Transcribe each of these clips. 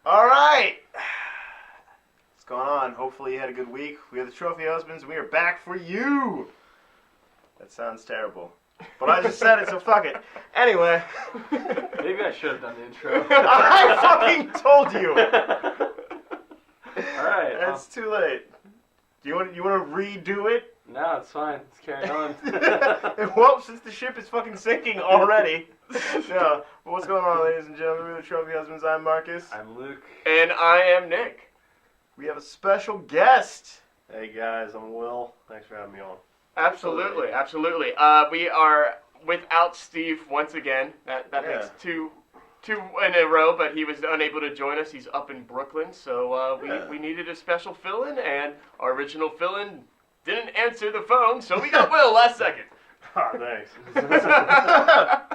All right. What's going on? Hopefully you had a good week. We are the Trophy Husbands, and we are back for you. That sounds terrible. But I just said it, so fuck it. Anyway. Maybe I should have done the intro. I fucking told you. Alright. It's too late. Do you want to redo it? No, it's fine. Let's carry on. Well, since the ship is fucking sinking already. Yeah. What's going on, ladies and gentlemen? We're the Trophy Husbands. I'm Marcus. I'm Luke. And I am Nick. We have a special guest. Hey guys, I'm Will. Thanks for having me on. Absolutely. We are without Steve once again. That makes two in a row, but he was unable to join us. He's up in Brooklyn, so we needed a special fill-in, and our original fill-in didn't answer the phone, so we got Will last second. Ah, thanks.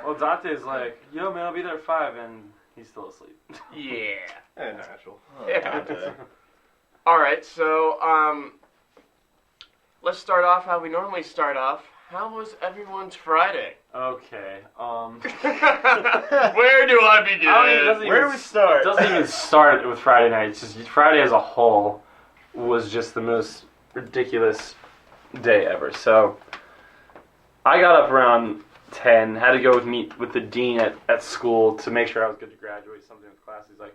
Well, Dante's like, yo man, I'll be there at 5, and he's still asleep. Yeah. And natural. Yeah. All right, so let's start off how we normally start off. How was everyone's Friday? Okay, Where do I begin? Where do we start? It doesn't even start with Friday night. It's just Friday as a whole was just the most ridiculous day ever. So I got up around 10, had to go meet with the dean at school to make sure I was good to graduate something with class. He's like,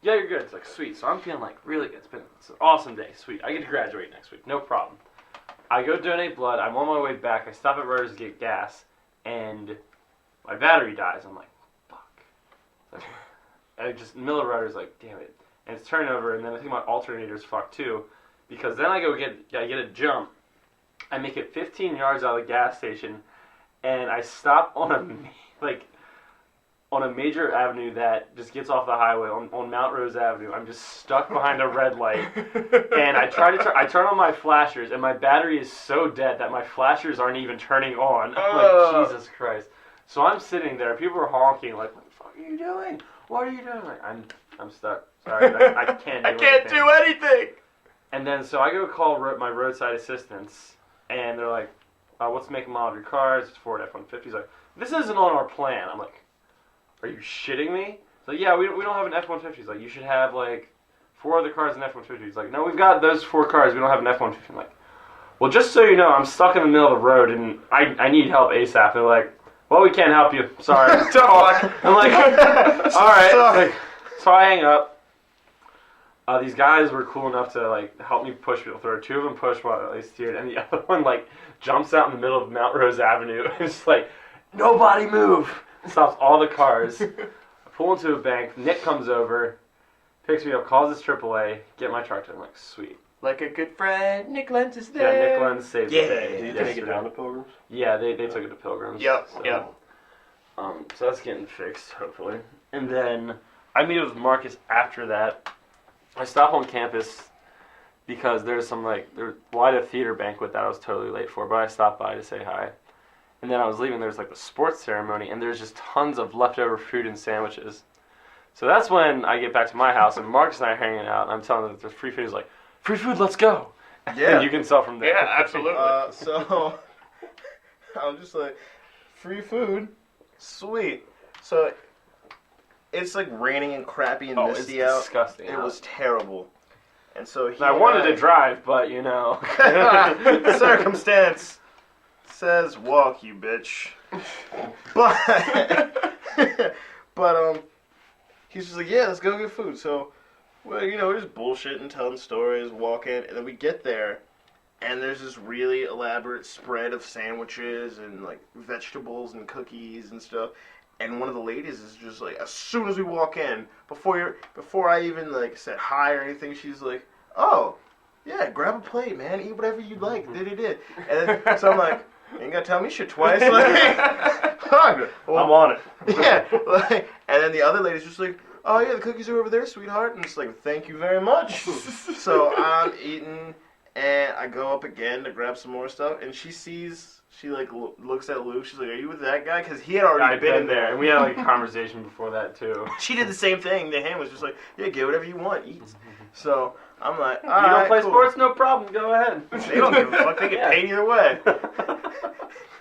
yeah, you're good. It's like, sweet. So I'm feeling like really good. It's an awesome day. Sweet. I get to graduate next week. No problem. I go donate blood. I'm on my way back. I stop at Rotors to get gas, and my battery dies. I'm like, fuck. Like, I just, middle of Rotors, like, damn it. And it's turnover, and then I think my alternator's fucked too, because then I get a jump. I make it 15 yards out of the gas station, and I stop on a major avenue that just gets off the highway on Mount Rose Avenue. I'm just stuck behind a red light, and I turn on my flashers, and my battery is so dead that my flashers aren't even turning on. I'm like, Jesus Christ. So I'm sitting there, people are honking, like, what the fuck are you doing? What are you doing? Like, I'm stuck. Sorry, I can't do I can't do anything. And then, so I go call my roadside assistants, and they're like, what's the make and model of your car? It's Ford F-150. He's like, this isn't on our plan. I'm like, are you shitting me? He's like, yeah, we don't have an F-150. He's like, you should have, like, 4 other cars in F-150. He's like, no, we've got those 4 cars. We don't have an F-150. I'm like, well, just so you know, I'm stuck in the middle of the road, and I need help ASAP. And they're like, well, we can't help you. Sorry. I'm like, all right. Like, so I hang up. These guys were cool enough to, like, help me push people through. 2 of them pushed while they steered, and the other one, like, jumps out in the middle of Mount Rose Avenue. And it's like, nobody move. Stops all the cars. I pull into a bank. Nick comes over, picks me up, calls his AAA, get my truck to him. I'm like, sweet. Like a good friend, Nick Lentz is there. Yeah, Nick Lentz saved the day. Did you take it down to Pilgrims? Yeah, they took it to Pilgrims. Yep, so, yep. So that's getting fixed, hopefully. And then I meet with Marcus after that. I stop on campus because there's some, like, I had a theater banquet that I was totally late for, but I stopped by to say hi. And then I was leaving, there's like the sports ceremony, and there's just tons of leftover food and sandwiches. So that's when I get back to my house, and Marcus and I are hanging out, and I'm telling them that there's free food. He's like, free food, let's go. Yeah. And you can sell from there. Yeah, absolutely. So, I'm just like, free food? Sweet. So, it's like raining and crappy and misty out. It's disgusting. It was terrible. And so I wanted to drive, but, you know. Circumstance says walk, you bitch. But he's just like, yeah, let's go get food. So, well, you know, we're just bullshitting, telling stories, walking, and then we get there, and there's this really elaborate spread of sandwiches and, like, vegetables and cookies and stuff. And one of the ladies is just like, as soon as we walk in, before I even, like, said hi or anything, she's like, oh, yeah, grab a plate, man, eat whatever you'd like, did. And then, so I'm like, you ain't gotta tell me shit twice. Like, well, I'm on it. Yeah. Like, and then the other lady's just like, oh yeah, the cookies are over there, sweetheart. And it's like, thank you very much. So I'm eating, and I go up again to grab some more stuff, and she like looks at Luke. She's like, are you with that guy? Because he had already been in there. And we had like a conversation before that too. She did the same thing. The hand was just like, yeah, get whatever you want, eat. So I'm like, all right, you don't play cool. sports? No problem. Go ahead. They don't give a fuck. They get paid either way.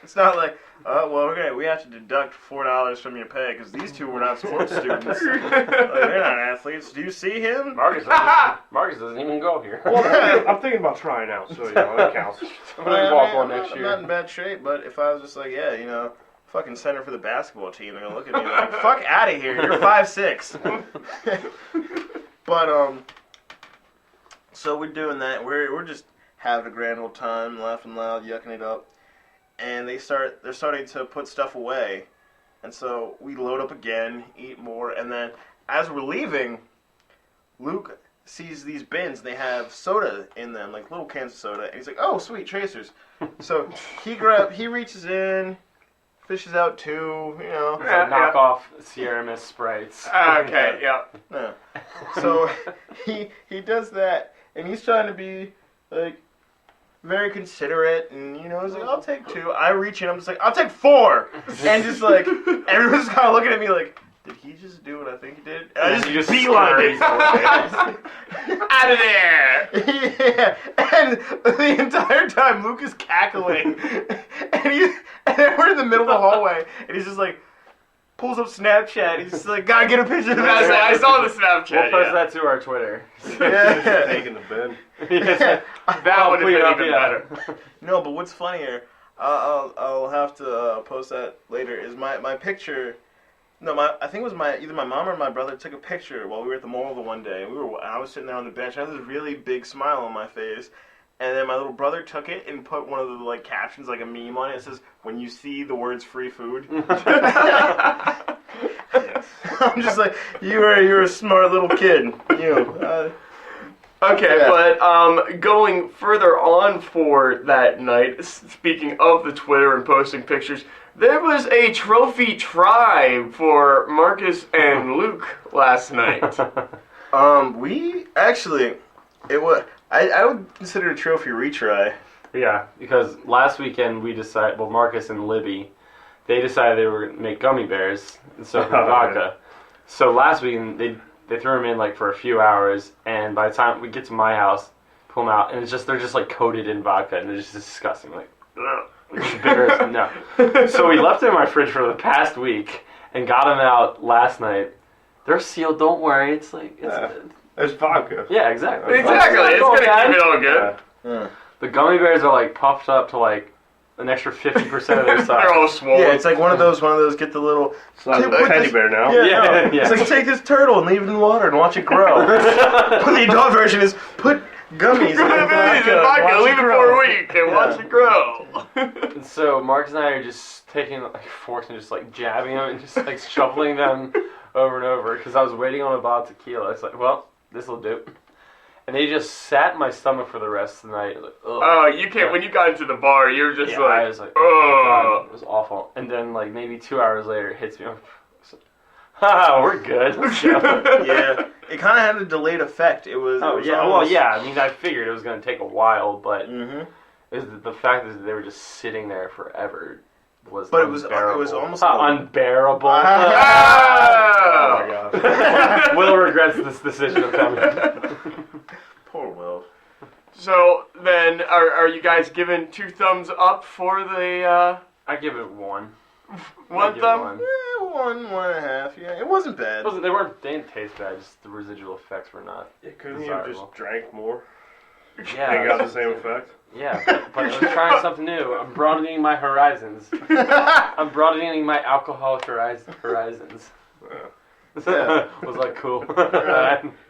It's not like, well, we have to deduct $4 from your pay because these two were not sports students. Like, they're not athletes. Do you see him? Marcus doesn't even go here. Well, I'm thinking about trying out, so that counts. I'm gonna walk on next I'm year. not in bad shape, but if I was just like, fucking center for the basketball team, they're gonna look at me like, fuck out of here, you're 5'6". But so we're doing that. We're just having a grand old time, laughing loud, yucking it up. And they're starting to put stuff away. And so we load up again, eat more, and then as we're leaving, Luke sees these bins, they have soda in them, like little cans of soda, and he's like, oh, sweet, Tracers. So he reaches in, fishes out two, Knock off Sierra Mist Sprites. Okay, yeah. Yeah. So he does that, and he's trying to be, like, very considerate, and, he's like, I'll take two. I reach in, I'm just like, I'll take 4! And just, like, everyone's kind of looking at me like, did he just do what I think he did? And I just beeline it. Out of there! Yeah, and the entire time Luke is cackling, and then we're in the middle of the hallway, and he's just like, pulls up Snapchat, he's just like, gotta get a picture of this. I saw the Snapchat. We'll post that to our Twitter. Yeah. Taking the bin. That would have been even better. No, but what's funnier, I'll have to post that later, is my picture. No, I think it was either my mom or my brother took a picture while we were at the mall the one day. I was sitting there on the bench. I had this really big smile on my face, and then my little brother took it and put one of the like captions, like a meme on it. It says, "When you see the words free food." Yes. I'm just like, you're a smart little kid. Okay, Yeah. but going further on for that night, speaking of the Twitter and posting pictures, there was a trophy try for Marcus and Luke last night. We actually, I would consider it a trophy retry. Yeah, because last weekend Marcus and Libby, they decided they were going to make gummy bears and soak them in vodka. So last weekend, they threw them in like for a few hours, and by the time we get to my house, pull them out, and they're just like coated in vodka, and they're just disgusting. Like, ugh. Bitter, no. So we left them in my fridge for the past week and got them out last night. They're sealed. Don't worry. It's vodka. Yeah, exactly. Exactly. It's gonna keep it all good. Yeah. The gummy bears are like puffed up to like an extra 50% of their size. They're all swollen. Yeah, it's like one of those. Get the little. It's like a teddy bear now. Yeah, Yeah. It's like take this turtle and leave it in water and watch it grow. But the adult version is put gummies in vodka, leave it for a week and watch it grow. And so Marcus and I are just taking like forks and just like jabbing them and just like shoveling them over and over because I was waiting on a bottle of tequila. It's like, well, this will do. And they just sat in my stomach for the rest of the night. Like, oh, you can't. When you got into the bar, you were just I was like, oh, God, it was awful. And then like maybe 2 hours later, it hits me. I'm like, ha, we're good. Let's go. Yeah, it kind of had a delayed effect. It was. Oh it was yeah, almost, well yeah. I mean, I figured it was going to take a while, but Mm-hmm. the fact that they were just sitting there forever was But unbearable. it was almost unbearable. Oh my God. Will regrets this decision of coming. Poor Will. So then, are you guys giving 2 thumbs up for the I give it 1. one thumb? One and a half. Yeah, it wasn't bad. They didn't taste bad. Just the residual effects were not. Couldn't you have just drank more Yeah, and got the same effect? Yeah, but I was trying something new. I'm broadening my horizons. I'm broadening my alcoholic horizons. Yeah. Was like cool.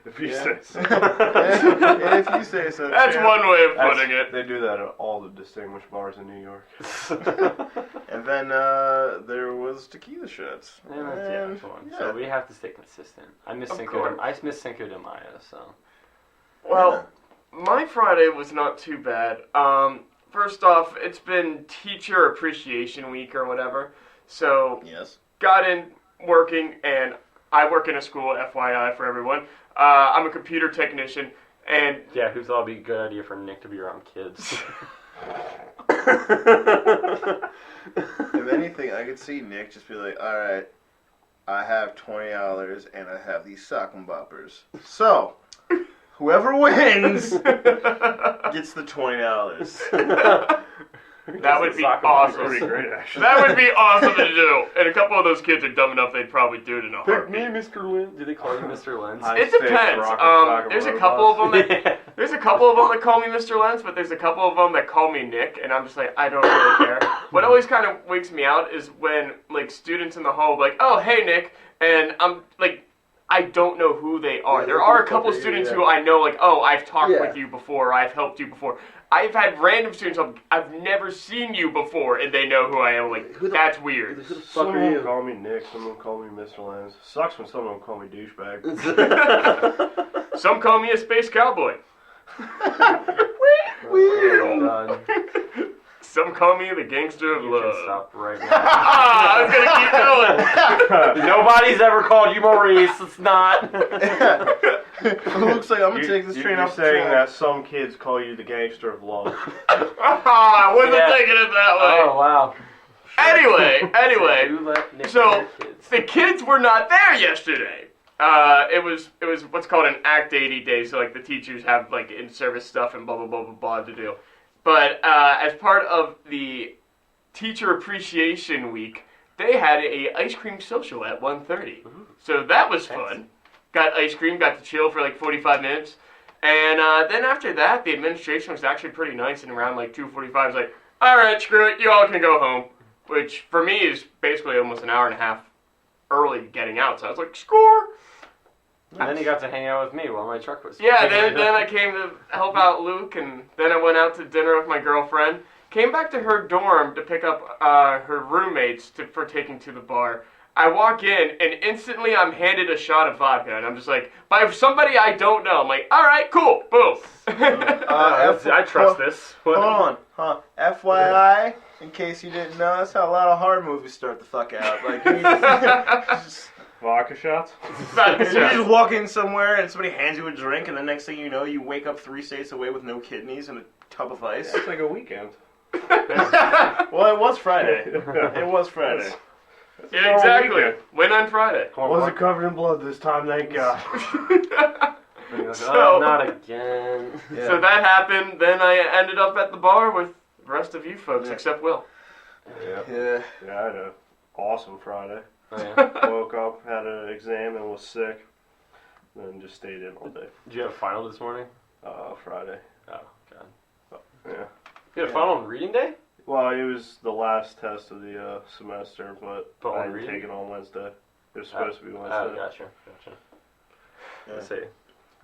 If you Yeah. say so. If you say so. That's champ. one way of putting it. They do that at all the distinguished bars in New York. And then there was tequila shots. And that's the actual one. Yeah. So we have to stay consistent. I miss Of Cinco de Mayo, so. Well, my Friday was not too bad. First off, it's been Teacher Appreciation Week or whatever. So, Yes. got in working, and I work in a school, FYI for everyone. I'm a computer technician, and Yeah, who thought it'd be a good idea for Nick to be around kids? If anything, I could see Nick just be like, all right, I have $20 and I have these sock and boppers. So, whoever wins gets the $20. That would be Soccer awesome. Pretty great, actually. That would be awesome to do. And a couple of those kids are dumb enough they'd probably do it in a heartbeat. Mr. Lynn. Do they call you Mr. Lynn? It depends. There's a couple of them that call me Mr. Lenz, but there's a couple of them that call me Nick, and I'm just like, I don't really care. What always kind of wakes me out is when like students in the hall are like, oh hey Nick, and I'm like, I don't know who they are. Yeah, there are a couple of students who I know, like, oh, I've talked with you before, or I've helped you before. I've had random students, I've never seen you before, and they know who I am. Like, that's weird. Who the fuck Someone are you? call me Nick, someone call me Mr. Lance. Sucks when someone call me douchebag. Some call me a space cowboy. Done. Some call me the gangster of You love. can stop right now. I was gonna keep going. Nobody's ever called you Maurice. It's not. It looks like I'm gonna take this train You're off the saying track. that some kids call you the gangster of love. I wasn't Yeah. taking it that way. Oh wow. Anyway, You let Nick so get kids. the kids were not there yesterday. It was what's called an Act 80 day, so like the teachers have like in-service stuff and blah blah blah blah blah to do. But as part of the Teacher Appreciation Week, they had a ice cream social at 1:30. So that was fun. Got ice cream, got to chill for like 45 minutes. And then after that, the administration was actually pretty nice, and around like 2:45, I was like, all right, screw it, you all can go home. Which for me is basically almost an hour and a half early getting out. So I was like, score! And then you got to hang out with me while my truck was. Yeah, then I came to help out Luke, and then I went out to dinner with my girlfriend. Came back to her dorm to pick up her roommates for taking to the bar. I walk in, and instantly I'm handed a shot of vodka, and I'm just like, by somebody I don't know. I'm like, all right, cool, boom. I trust this. Hold on, FYI, in case you didn't know, that's how a lot of horror movies start the fuck out. Like, you just, Vodka shots? you just walk in somewhere and somebody hands you a drink, and the next thing you know, you wake up 3 states away with no kidneys and a tub of ice. It's like a weekend. Well, it was Friday. It was Friday. Yeah, exactly. Went on Friday. Wasn't covered in blood this time, thank God. Oh, not again. Yeah. So that happened. Then I ended up at the bar with the rest of you folks, except Will. Yeah. Yeah, I had an awesome Friday. Oh, yeah. Woke up, had an exam, and was sick. Then just stayed in all day. Did you have a final this morning? Friday. Oh, God. Yeah. You had a final on reading day? Well, it was the last test of the semester, but But I on didn't reading? take it on Wednesday. It was supposed to be Wednesday. Oh, gotcha. Yeah. Let's see.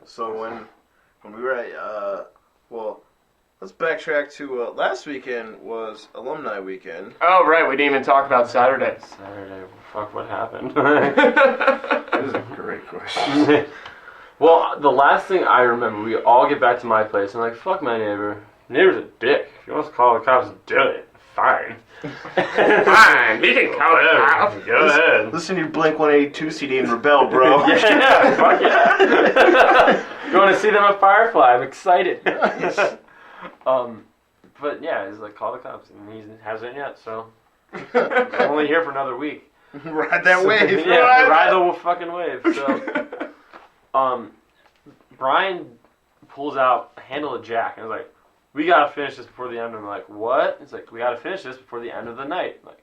So when we were at, well, let's backtrack to last weekend was alumni weekend. Oh, right. We didn't even talk about Saturday. Saturday. Fuck, what happened? That is a great question. Well, the last thing I remember, we all get back to my place, and I'm like, fuck my neighbor. Neighbor's a dick. If he wants to call the cops, do it. Fine. Fine, he can call it out. Go ahead. Listen to your Blink-182 CD and rebel, bro. Yeah, fuck yeah. Going to see them at Firefly. I'm excited. But yeah, he's like, call the cops, and he hasn't yet, so I'm only here for another week. Ride that wave. Yeah, ride the fucking wave. So, Brian pulls out a handle of Jack, and I was like, we gotta finish this before the end. I'm like, what? He's like, we gotta finish this before the end of the night. I'm like,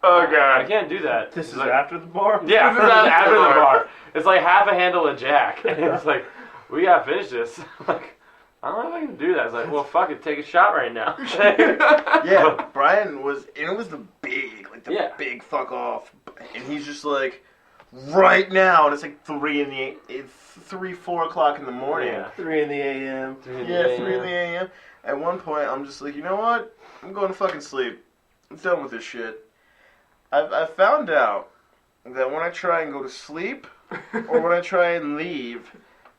Oh, I God. can't do that. This He's is like, after the bar? yeah, This is after the bar. It's like half a handle of Jack. And it's like, we gotta finish this. I'm like, I don't know if I can do that. It's like, well, fuck it, take a shot right now. Yeah, Brian was, and it was the big fuck off, and he's just like, right now, and it's like 4 o'clock in the morning. Yeah. 3 in the a.m. Yeah, 3 in the a.m. At one point, I'm just like, you know what? I'm going to fucking sleep. I'm done with this shit. I've found out that when I try and go to sleep, or when I try and leave,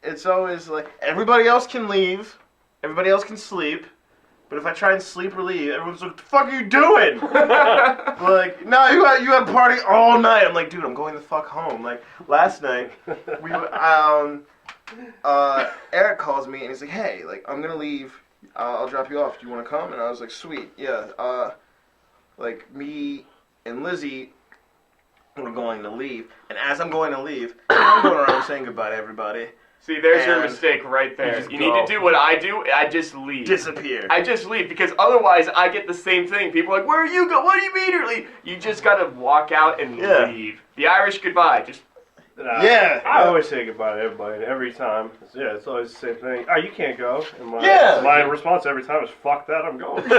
it's always like, everybody else can leave, everybody else can sleep, but if I try and sleep or leave, everyone's like, what the fuck are you doing? Like, no, you had a party all night. I'm like, dude, I'm going the fuck home. Like, last night, Eric calls me and he's like, hey, like, I'm gonna leave. I'll drop you off. Do you want to come? And I was like, sweet, yeah. Like, me and Lizzie were going to leave. And as I'm going to leave, I'm going around saying goodbye to everybody. See, there's your And mistake right there. just You need to go. do what I do. I just leave. Disappear. I just leave because otherwise I get the same thing. People are like, where are you go? What do you mean you're leave? You just gotta walk out and Yeah. leave. The Irish goodbye. Just Yeah. I always say goodbye to everybody every time. It's always the same thing. Oh, you can't go. And Yeah. my response every time is, fuck that, I'm going. Like,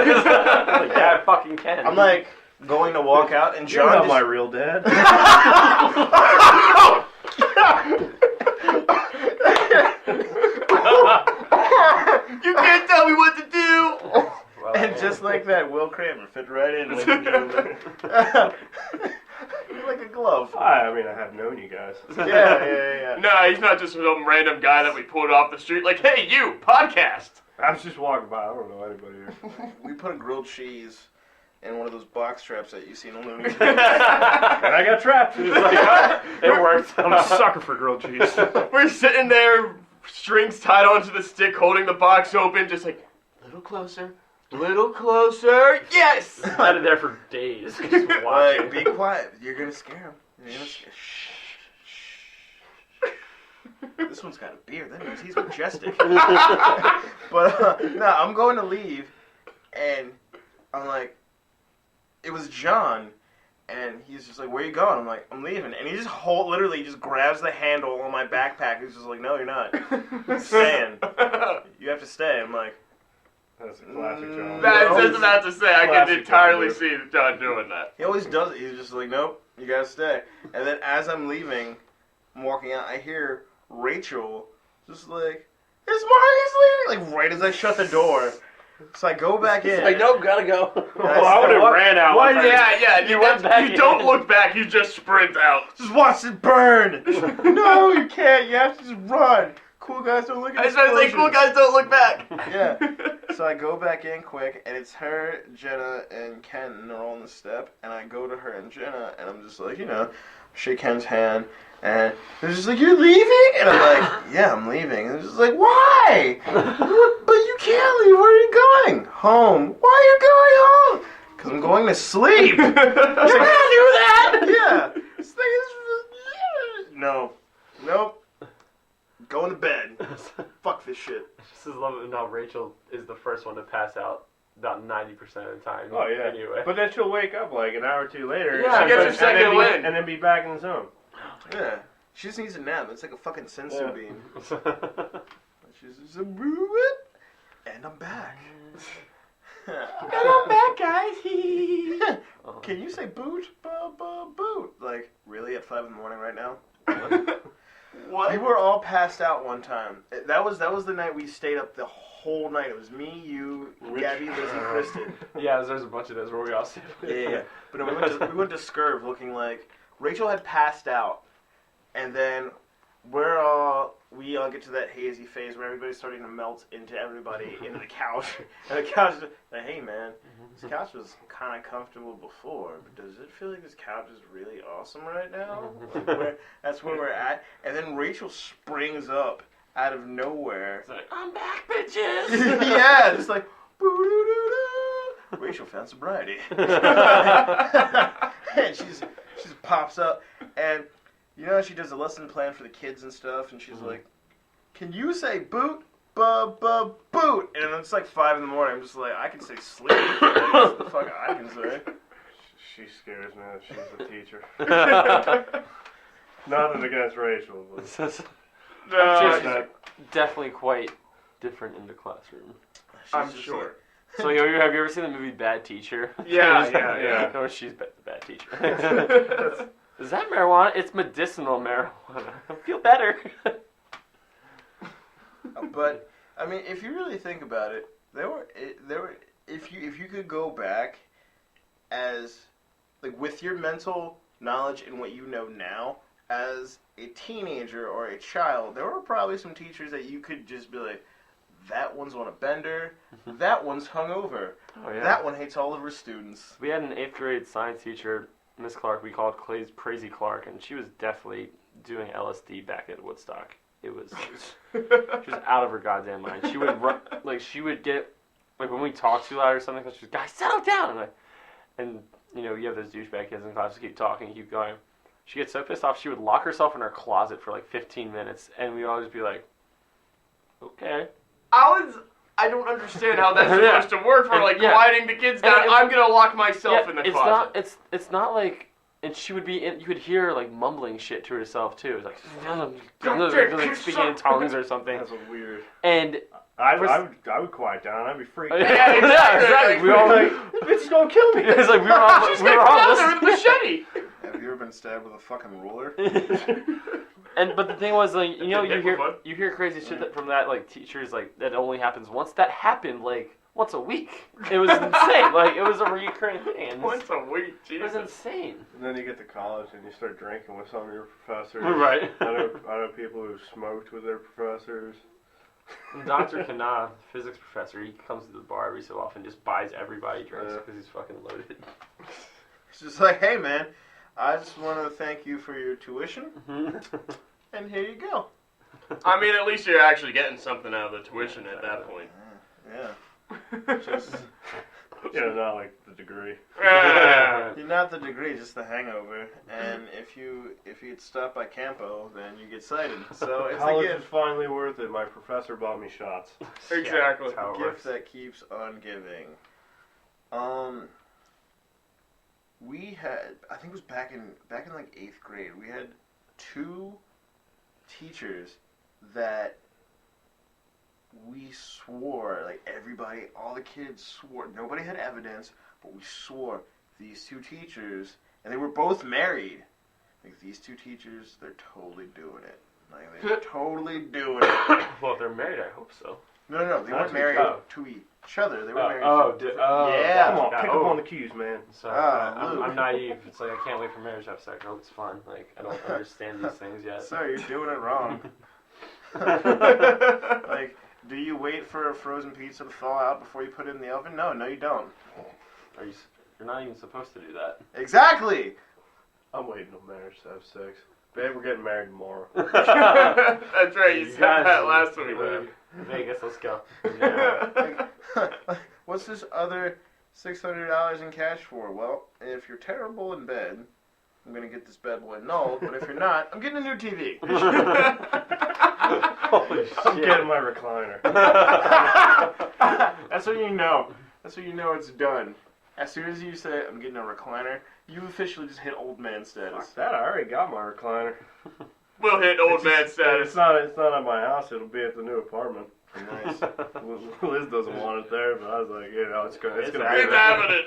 yeah, I fucking can. I'm like going to walk out, and You're John not just... my real dad. you can't tell me what to do. Well, And just like that, Will Kramer fit right in. Ladies and gentlemen. You're like a glove. I mean, I have known you guys. Yeah. No, he's not just some random guy that we pulled off the street. Like, hey, you podcast. I was just walking by. I don't know anybody here. We put a grilled cheese in one of those box traps that you see in a Looney Tunes. And I got trapped. It's like, it worked. I'm a sucker for grilled cheese. We're sitting there, strings tied onto the stick, holding the box open, just like, little closer, yes! Had it there for days. Just watching. Like, be quiet. You're gonna scare him. Shh. This one's got a beard. That means he's majestic. But no, I'm going to leave, and I'm like, it was John, and he's just like, where you going? I'm like, I'm leaving, and he just literally just grabs the handle on my backpack. He's just like, no, you're not. Staying. You have to stay. I'm like, That's a classic John. I was just about to say, I can Classic entirely John. see John doing that. he always does it. He's just like, nope, you gotta stay. And then as I'm leaving, I'm walking out, I hear Rachel just like, is Marius leaving? Like right as I shut the door. So I go back in. Like, nope, gotta go. And I would have ran out. Why once I- Yeah, You went back You don't in. look back, you just sprint out. Just watch it burn. No, you can't. You have to just run. Cool guys don't look at I was gonna say, cool guys don't look back. Yeah. So I go back in quick, and it's her, Jenna, and Ken, and they're all on the step. And I go to her and Jenna, and I'm just like, shake Ken's hand. And they're just like, you're leaving? And I'm like, yeah, I'm leaving. And they're just like, why? But you can't leave. Where are you going? Home. Why are you going home? Because I'm going to sleep. You're going to do that? Yeah. It's like, no. Nope. Going to bed. Fuck this shit. Just as love it how Rachel is the first one to pass out about 90% of the time. Oh, yeah. Anyway. But then she'll wake up like an hour or two later. Yeah, she gets her and second then be- win. And then be back in the zone. Yeah. She just needs a nap. It's like a fucking sensu Yeah. beam. She's just a boo-it, and I'm back. And I'm back, guys. Can you say boot? Boot. Like, really? At 5 in the morning right now? What? We were all passed out one time. That was the night we stayed up the whole night. It was me, you, Gabby, Lizzie, Kristen. Yeah, there's a bunch of those where we all stay. Yeah. But no, we went to Scurv looking like Rachel had passed out, and then we all get to that hazy phase where everybody's starting to melt into everybody into the couch, and the couch is like, hey man, this couch was kind of comfortable before, but does it feel like this couch is really awesome right now? Like, that's where we're at, and then Rachel springs up out of nowhere. It's like, I'm back, bitches! Yeah, just like boo-doo-doo-doo. Rachel found sobriety. And she just pops up, and she does a lesson plan for the kids and stuff, and she's like, can you say boot, boot? And it's like 5 in the morning. I'm just like, I can say sleep. What the fuck I can say? She scares me that she's a teacher. Nothing against Rachel, but No, She's just that. definitely quite different in the classroom. I'm She's just sure. So have you ever seen the movie Bad Teacher? Yeah. No, she's the bad teacher. Is that marijuana? It's medicinal marijuana. I feel better. But I mean, if you really think about it, there were if you could go back as like with your mental knowledge and what you know now as a teenager or a child, there were probably some teachers that you could just be like, that one's on a bender, that one's hungover, Oh, yeah. that one hates all of her students. We had an 8th grade science teacher, Miss Clark, we called Crazy Clark, and she was definitely doing LSD back at Woodstock. She was out of her goddamn mind. She would she would get, like when we talked too loud or something, she was, guys, settle down! And you have those douchebag kids in class who keep talking, keep going. She gets so pissed off, she would lock herself in her closet for like 15 minutes, and we'd all just be like, Okay. I don't understand how that's supposed to work for And, quieting the kids down. I'm gonna lock myself in the closet. It's not like, and she would be you could hear like mumbling shit to herself too. It's like speaking in tongues or something. That's weird. And I would quiet down. I'd be freaked. Yeah, exactly. We all like, this is gonna kill me. It's like we were all with a machete. Have you ever been stabbed with a fucking ruler? But the thing was, like, you hear crazy shit from that, like, teachers, like, that only happens once. That happened, like, once a week. It was insane. Like, it was a recurring thing. Once a week, Jesus. It was insane. And then you get to college and you start drinking with some of your professors. Right. I know people who smoked with their professors. And Dr. Kana, physics professor, he comes to the bar every so often, just buys everybody drinks because he's fucking loaded. It's just like, hey, man, I just want to thank you for your tuition, and here you go. I mean, at least you're actually getting something out of the tuition at that point. Yeah. Just, not like the degree. not the degree, just the hangover. And if you get stopped by Campo, then you get cited. So it's College a is finally worth it. My professor bought me shots. Exactly. That's how it gift works. that keeps on giving. We had, I think it was back in like 8th grade, we had 2 teachers that we swore, like everybody, all the kids swore, nobody had evidence, but we swore these 2 teachers, and they were both married, like these 2 teachers, they're totally doing it. Like they're totally doing it. Well, if they're married, I hope so. No, they Not weren't to married each to each other. They were married to yeah. Come on, pick up on the cues, man. Sorry, I'm naive. It's like I can't wait for marriage to have sex. I hope it's fun. Like I don't understand these things yet. Sorry, you're doing it wrong. Like, do you wait for a frozen pizza to thaw out before you put it in the oven? No, you don't. You're not even supposed to do that. Exactly! I'm waiting till marriage to have sex. Babe, we're getting married tomorrow. That's right, you said that last week. Vegas, let's go. Like, what's this other $600 in cash for? Well, if you're terrible in bed, I'm going to get this bad boy annulled, but if you're not, I'm getting a new TV. Holy shit. I'm getting my recliner. That's when you know. That's when you know it's done. As soon as you say, I'm getting a recliner, you officially just hit old man status. Fuck that, I already got my recliner. We'll hit old man status. It's not at my house, it'll be at the new apartment. Nice. Liz doesn't want it there, but I was like, it's gonna be It's there. happening.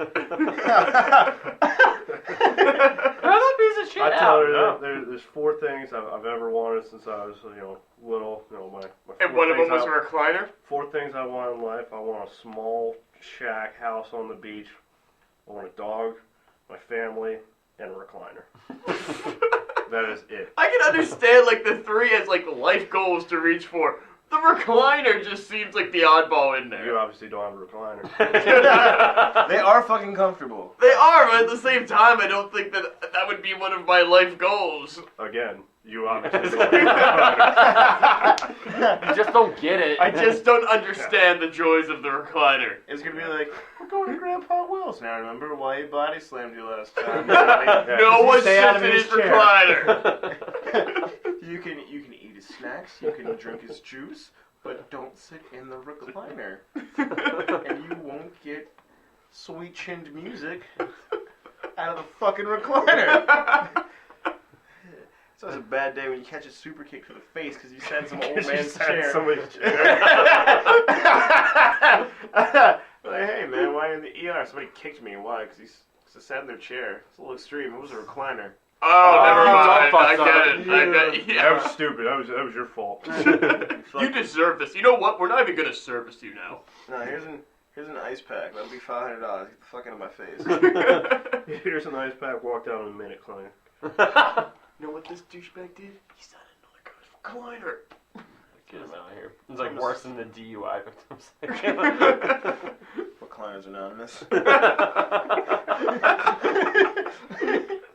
Throw that piece of shit I tell her out. there's 4 things I've ever wanted since I was little. My And 4 one of them things was a recliner? 4 things I want in life. I want a small shack house on the beach. I want a dog, my family, and a recliner. That is it. I can understand like the 3 as like life goals to reach for. The recliner just seems like the oddball in there. You obviously don't have a recliner. They are fucking comfortable. They are, but at the same time, I don't think that would be one of my life goals. Again, you obviously don't have a recliner. You just don't get it. I just don't understand the joys of the recliner. It's gonna be like, we're going to Grandpa Will's now. Remember why he body slammed you last time? No one stay out sits of in his his chair. recliner. You can eat his snacks, you can drink his juice, but don't sit in the recliner. And you won't get sweet chinned music out of the fucking recliner. It's always a bad day when you catch a super kick to the face because you sat in some old man's chair. Somebody's chair. Like, hey man, why are you in the ER? Somebody kicked me. Why? Because I sat in their chair. It's a little extreme. It was a recliner. Oh, never you mind. don't I fuck get up. it. I get That was stupid. That was your fault. You deserve this. You know what? We're not even gonna service you now. No, here's an ice pack. That'll be $500. Get the fuck out of my face. Here's an ice pack. Walk down in a minute, client. You know what this douchebag did? He sat in another guy's recliner. Get him out of here. It's like worse than the DUI victims. Recliners Anonymous.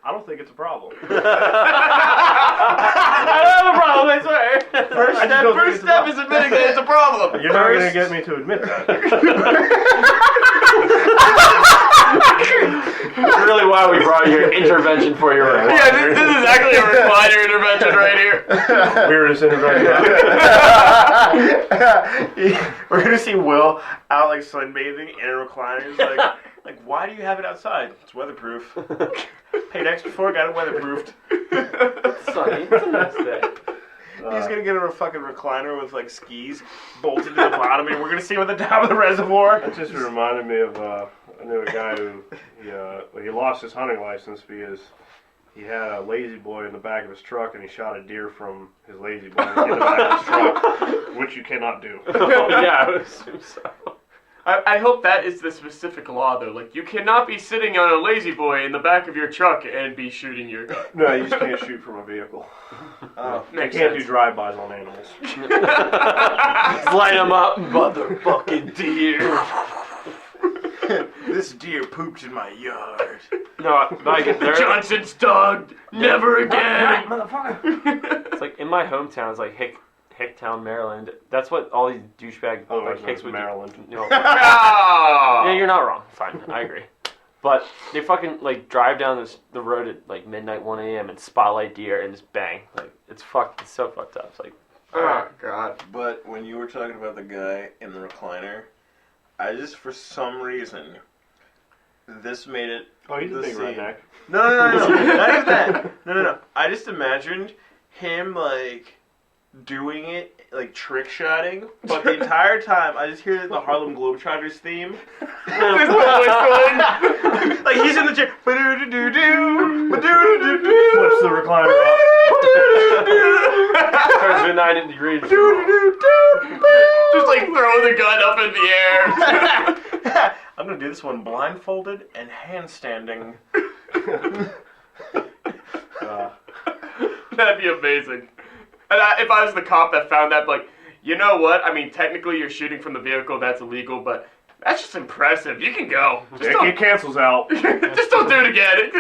I don't think it's a problem. I don't have a problem, I swear. First step is admitting that it's a problem. You're never going to get me to admit that. That's really why we brought your intervention for your recliner. Yeah, this is exactly a recliner intervention right here. Weirdest intervention. We're gonna see Will out like sunbathing in a recliner. He's like, why do you have it outside? It's weatherproof. Paid extra for it, got it weatherproofed. Sunny. It's a nice day. He's gonna get a fucking recliner with like skis bolted to the bottom, and we're gonna see him at the top of the reservoir. That just reminded me of I knew a guy who he lost his hunting license because he had a lazy boy in the back of his truck, and he shot a deer from his lazy boy in the back of his truck, which you cannot do. Oh, yeah, I would assume so. I hope that is the specific law, though. Like, you cannot be sitting on a lazy boy in the back of your truck and be shooting your gun. No, you just can't shoot from a vehicle. You Makes can't sense. do drive-bys on animals. Light them up, motherfucking deer. This deer pooped in my yard. No, like there. Johnson's dog, never again. It's like in my hometown, it's like Hicktown, Maryland. That's what all these douchebag Otherwise like Hicks known would as Maryland. do. No. Oh. Yeah, you're not wrong. Fine, I agree. But they fucking like drive down the road at like midnight, 1 a.m. and spotlight deer and just bang. Like it's fucked. It's so fucked up. It's like, Oh, God. But when you were talking about the guy in the recliner, I just, for some reason, this made it. Oh, he's a the big scene. redneck. No, not even that. No. I just imagined him like doing it, like trick shotting, but the entire time I just hear the Harlem Globetrotters theme. Like he's in the chair. Flips the recliner up. turns to 90 degrees. Just like throw the gun up in the air. I'm gonna do this one blindfolded and handstanding. That'd be amazing. And if I was the cop that found that, like, you know what? I mean, technically you're shooting from the vehicle, that's illegal, but that's just impressive. You can go. It cancels out. Just don't do it again.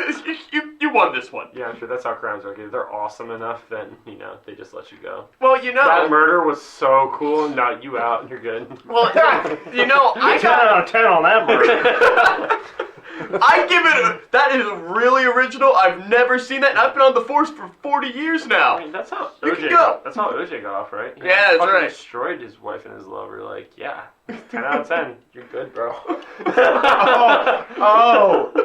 You won this one. Yeah, I'm sure that's how crimes are. If they're awesome enough, then, they just let you go. Well, That murder was so cool, not you out, and you're good. Well, I 10 out of 10 on that murder. I give it that is really original. I've never seen that, and I've been on the force for 40 years now. I mean, that's how You OJ can go. That's how OJ got off, right? He Yeah, that's fucking right. destroyed his wife and his lover. Like, yeah, 10 out of 10. You're good, bro.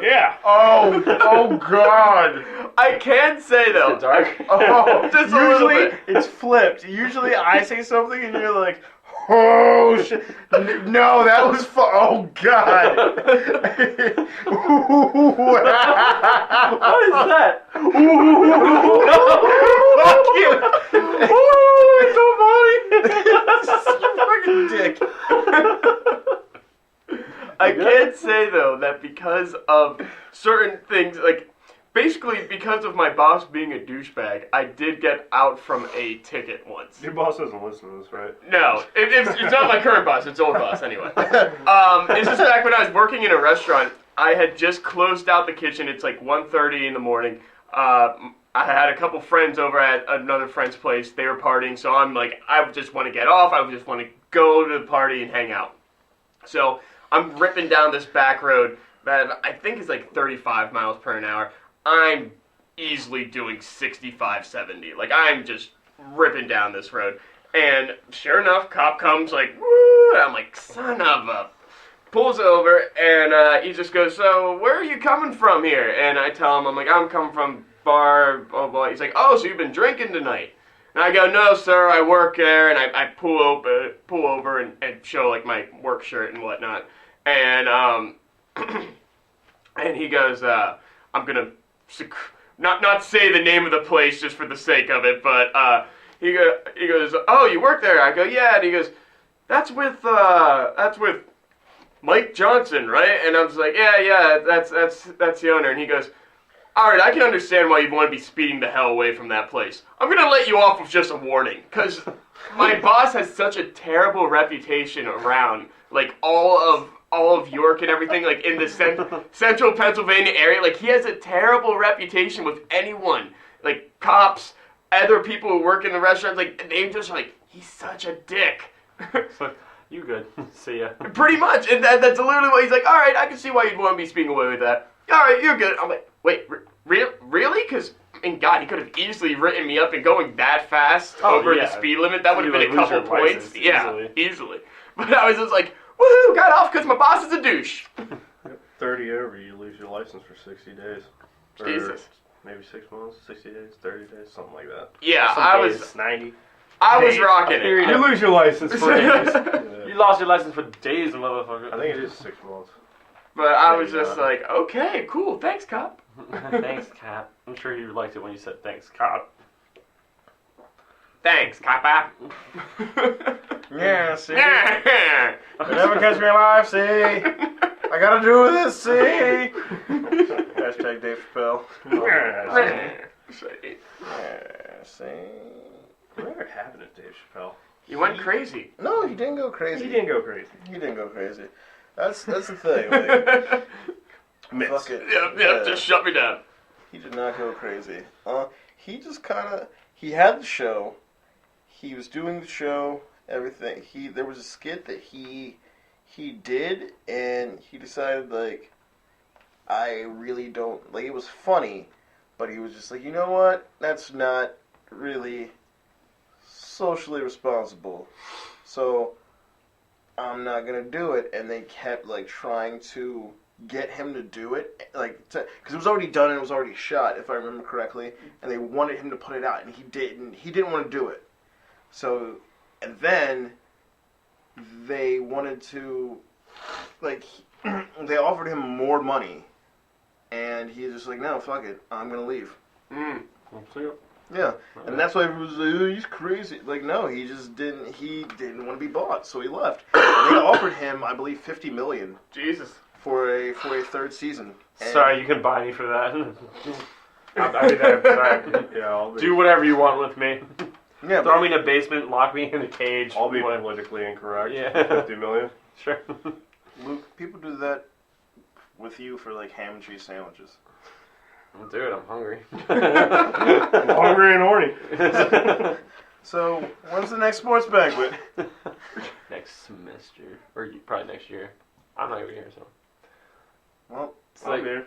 Yeah. Oh God. I can say though, Is it dark? just a little Usually bit. it's flipped. Usually I say something and you're like, oh shit. No, that was oh God. What is that? Fuck you. It's so funny. Fucking dick. I can say though that because of certain things, like basically because of my boss being a douchebag, I did get out from a ticket once. Your boss doesn't listen to this, right? No, it's not my current boss. It's old boss anyway. This is back when I was working in a restaurant. I had just closed out the kitchen. It's like 1:30 in the morning. I had a couple friends over at another friend's place. They were partying, so I'm like, I just want to get off. I just want to go to the party and hang out. So I'm ripping down this back road that I think is like 35 miles per hour. I'm easily doing 65, 70. Like, I'm just ripping down this road. And sure enough, cop comes like, woo! And I'm like, son of a... Pulls over, and he just goes, so where are you coming from here? And I tell him, I'm like, I'm coming from bar, blah, blah. He's like, oh, so you've been drinking tonight? And I go, no, sir, I work there. And I pull over and show, like, my work shirt and whatnot. And, and he goes, I'm going to not say the name of the place just for the sake of it, but he goes, oh, you work there? I go, yeah. And he goes, that's with Mike Johnson, right? And I was like, yeah, that's the owner. And he goes, all right, I can understand why you'd want to be speeding the hell away from that place. I'm gonna let you off with just a warning, because my boss has such a terrible reputation around, like all of York and everything, like in the central Pennsylvania area. Like, he has a terrible reputation with anyone, like cops, other people who work in the restaurants. Like, they just like, he's such a dick. It's like, you good. See ya. Pretty much, and that's literally what he's like, all right, I can see why you'd want to be speaking away with that. All right, you're good. I'm like, wait, really? Because mean, God, he could have easily written me up and going that fast over the speed limit. That would have been a couple points. Yeah, easily. But I was just like, woohoo, got off because my boss is a douche. 30 over, you lose your license for 60 days. Jesus. Maybe 6 months, 60 days, 30 days, something like that. Yeah, I was 90. I was rocking it. You lose your license for days. You lost your license for days, motherfucker. I think it is 6 months. But I was just like, okay, cool, thanks, cop. Thanks, Cap. I'm sure you liked it when you said thanks, Cop. Thanks, cop. Yeah, see? You never catch me alive, see? I gotta do this, see? Hashtag Dave Chappelle. Yeah, See? Whatever happened to Dave Chappelle? He went crazy. No, he didn't go crazy. He didn't go crazy. He didn't go crazy. That's the thing. Like, fuck it. Yep, just shut me down. He did not go crazy. He just kind of... He had the show. He was doing the show, everything. There was a skit that he did, and he decided, like, I really don't... Like, it was funny, but he was just like, you know what? That's not really socially responsible. So, I'm not going to do it. And they kept, like, trying to get him to do it, like, because it was already done and it was already shot, if I remember correctly, and they wanted him to put it out, and he didn't want to do it. So, and then they wanted to, like, they offered him more money, and he was just like, no, fuck it, I'm gonna leave. Yeah, and that's why everyone was like, oh, he's crazy. Like, no, he didn't want to be bought, so he left. And they offered him, I believe, $50 million. Jesus. For a third season. And sorry, you can buy me for that. I'll be there. Sorry. Yeah, I'll be. Do whatever you want with me. Yeah, throw me in a basement, lock me in a cage. I'll be politically incorrect. Yeah. 50 million. Sure. Luke, people do that with you for like ham and cheese sandwiches. Dude, I'm hungry. I'm hungry and horny. So, when's the next sports banquet? Next semester, or probably next year. I'm not gonna be here, so. Well, It's like, here.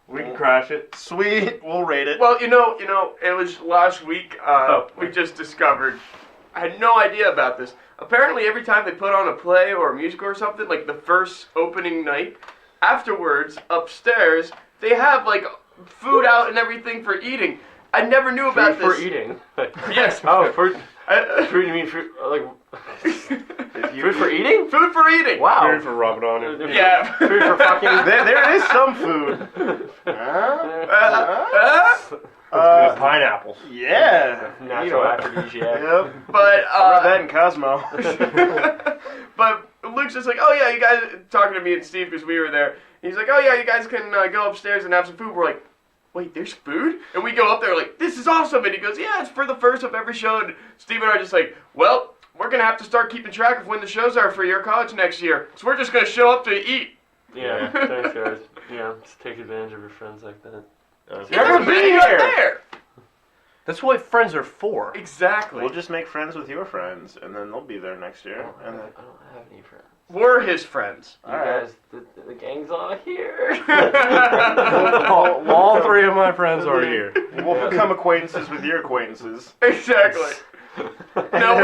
We can crash it. Sweet, we'll rate it. Well, you know, it was last week, we just discovered, I had no idea about this. Apparently every time they put on a play or a musical or something, like the first opening night, afterwards, upstairs, they have, like, food out and everything for eating. I never knew about food this. for eating. Yes. Oh, fruit, you mean fruit, like, food for eating? Food for eating. Wow. Food for rubbing on it. Yeah. Food for fucking. there is some food. Pineapples. Yeah. Natural aphrodisiac. Yep. But, I read that in Cosmo. but Luke's just like, oh yeah, you guys, talking to me and Steve because we were there. He's like, oh yeah, you guys can go upstairs and have some food. We're like, wait, there's food? And we go up there like, this is awesome. And he goes, yeah, it's for the first of every show. And Steve and I are just like, well, we're going to have to start keeping track of when the shows are for your college next year. So we're just going to show up to eat. Yeah, thanks guys. Yeah, just take advantage of your friends like that. Never be there. That's what friends are for. Exactly. We'll just make friends with your friends, and then they'll be there next year. And then... I don't have any friends. We're his friends. You guys, the gang's all here. All three of my friends are here. We'll become acquaintances with your acquaintances. Exactly. No,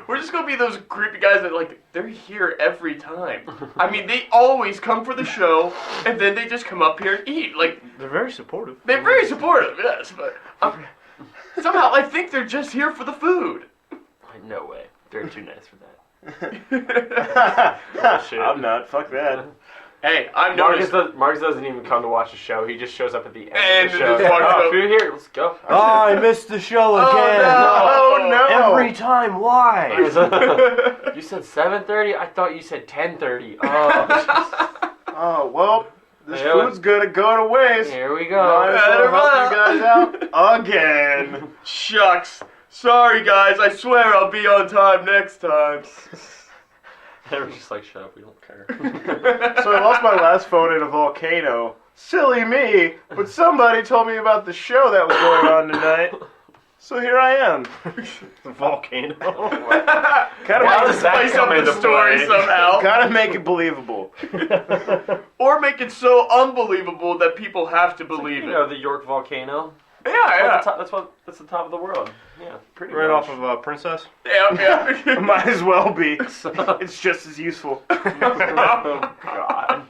we're just gonna be those creepy guys that like they're here every time. I mean, they always come for the show, and then they just come up here and eat. Like They're very supportive. they're very supportive, yes, but somehow I think they're just here for the food. No way. They're too nice for that. Shit. I'm not. Fuck that. Hey, I've Marcus, noticed. Marcus doesn't even come to watch the show. He just shows up at the end And of the show. just walks Oh, up. food here? Let's go. Oh, I missed the show again. Oh no! Every time, why? You said 7:30? I thought you said 10:30. Oh, Oh well, this Yeah, food's gonna go to waste. here we Might go. as well help you guys out again. Shucks. Sorry, guys. I swear I'll be on time next time. They were just like, shut up, we don't care. So I lost my last phone in a volcano. Silly me, but somebody told me about the show that was going on tonight. So here I am. The volcano. Gotta Why make does spice up the story somehow? Gotta make it believable. Or make it so unbelievable that people have to believe You it. know, the York volcano. Yeah, That's the top of the world. Yeah, pretty Right much. off of Princess. yeah. Might as well be. It's just as useful. Oh, God.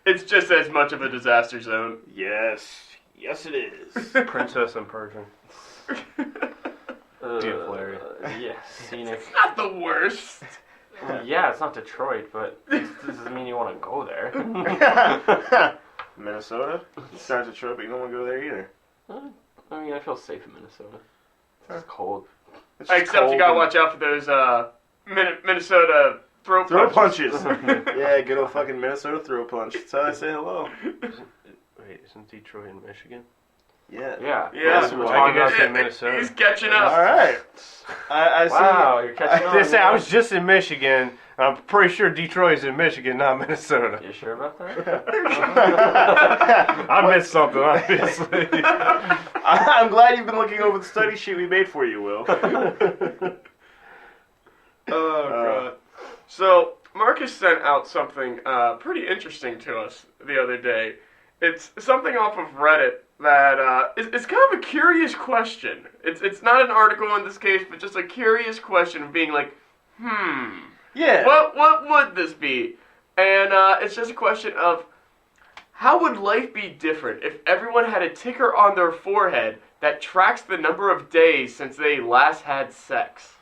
It's just as much of a disaster zone. Yes. Yes, it is. Princess and Persian. Hilarious. Yes, scenic. Not the worst. Yeah, it's not Detroit, but this doesn't mean you want to go there. Minnesota? It starts a trip, but you don't want to go there either. I mean, I feel safe in Minnesota. It's cold. It's just Except you cold gotta and- watch out for those Minnesota throw punches. Yeah, good old fucking Minnesota throw punch. That's how I say hello. Wait, isn't Detroit in Michigan? Yeah. Yeah. Yeah. That's what we're Well, I talking could about. just say Minnesota. He's catching up. All right. I see. Wow, you're catching on. They say I was just in Michigan. I'm pretty sure Detroit's in Michigan, not Minnesota. You sure about that? I missed something, obviously. I'm glad you've been looking over the study sheet we made for you, Will. Oh, God. So, Marcus sent out something pretty interesting to us the other day. It's something off of Reddit that it's kind of a curious question. It's not an article in this case, but just a curious question of being like, Yeah. what would this be? And it's just a question of, how would life be different if everyone had a ticker on their forehead that tracks the number of days since they last had sex?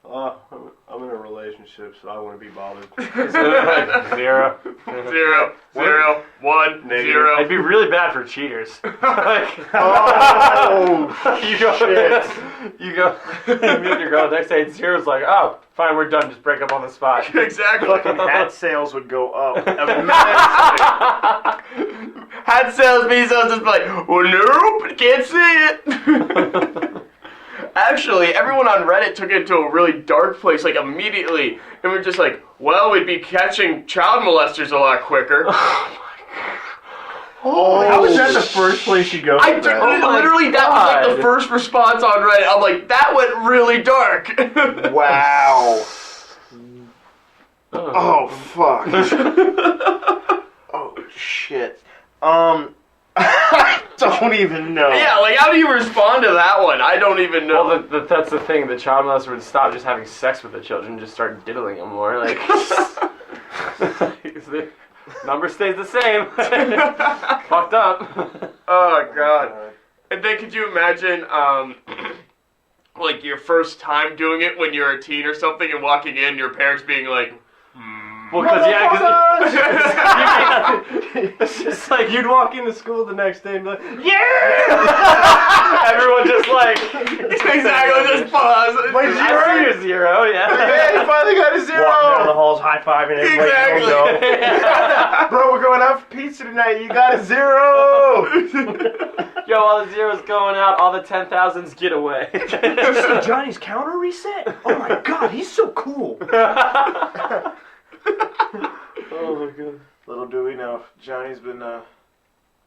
I'm in a relationship, so I wouldn't be bothered. Zero. 0, 0, 1, Negative. 0. It'd be really bad for cheaters. Like, Oh, you go, shit. you go, meet your girl. Next day, it's zero's like, oh, fine, we're done. Just break up on the spot. Exactly. Fucking hat sales would go up. Immensely. Hat sales, mesos just like, well, nope, can't see it. Actually, everyone on Reddit took it to a really dark place, like, immediately. And we're just like, well, we'd be catching child molesters a lot quicker. How is that the first place you go? I for that? literally, that was like God. the first response on Reddit. I'm like, that went really dark. Wow. Oh, fuck. Oh, shit. I don't even know. Yeah, like, how do you respond to that one? I don't even know. Well, that's the thing. The child molester would stop just having sex with the children and just start diddling them more. Like, the number stays the same. Fucked up. Oh, God. And then could you imagine, like, your first time doing it when you're a teen or something and walking in, your parents being like, Well, because it's just like you'd walk into school the next day and be like, yeah! Everyone just like, exactly, just pause. I see your zero, yeah. Yeah, he finally got a zero. Walking down the halls, high-fiving everybody. Exactly. You don't know. Bro, we're going out for pizza tonight. You got a zero. Yo, all the zeros going out, all the 10,000s get away. Johnny's counter reset? Oh my god, he's so cool. Oh my god. Little do we know, Johnny's been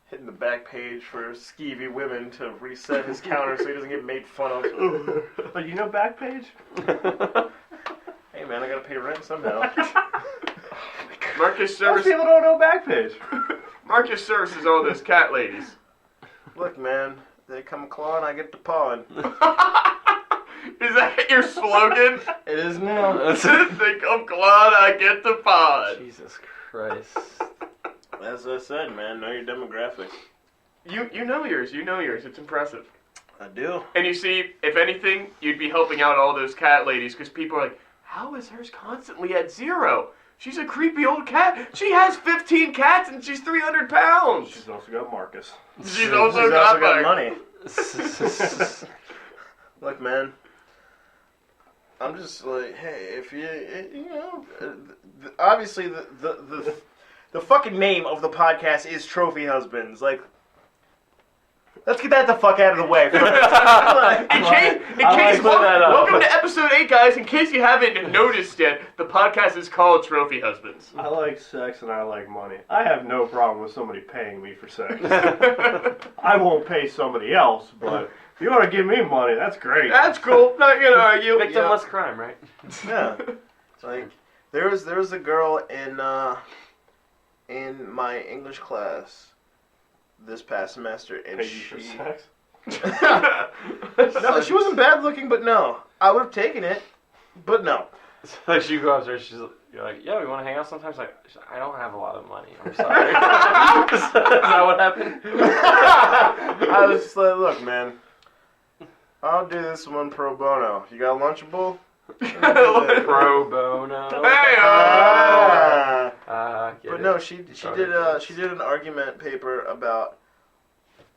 hitting the back page for skeevy women to reset his counter so he doesn't get made fun of. Oh, you know Backpage? Hey man, I gotta pay rent somehow. Marcus Most service, people don't know Backpage. Marcus services all those cat ladies. Look man, they come clawing, I get to pawing. Is that your slogan? It is now. They come clawing, I get the pod. Jesus Christ. As I said, man, know your demographic. You know yours, it's impressive. I do. And you see, if anything, you'd be helping out all those cat ladies, because people are like, how is hers constantly at zero? She's a creepy old cat. She has 15 cats and she's 300 pounds. She's also got Marcus. She's also got money. Look, man. I'm just like, hey, if you know, obviously the fucking name of the podcast is Trophy Husbands. Like, Let's get that the fuck out of the way. In case, welcome to episode 8, guys. In case you haven't noticed yet, the podcast is called Trophy Husbands. I like sex and I like money. I have no problem with somebody paying me for sex. I won't pay somebody else, but if you want to give me money, that's great. That's cool. Not gonna argue. Victimless crime, right? Yeah. Like there was a girl in my English class this past semester, and Pay you for sex? No, she wasn't bad looking, but no, I would have taken it, but no. So she goes up there, you're like, yeah, we want to hang out sometimes. Like, I don't have a lot of money. I'm sorry. Is that what happened? I was just like, look, man, I'll do this one pro bono. You got a Lunchable? Pro bono. Hey, but no, she did an argument paper about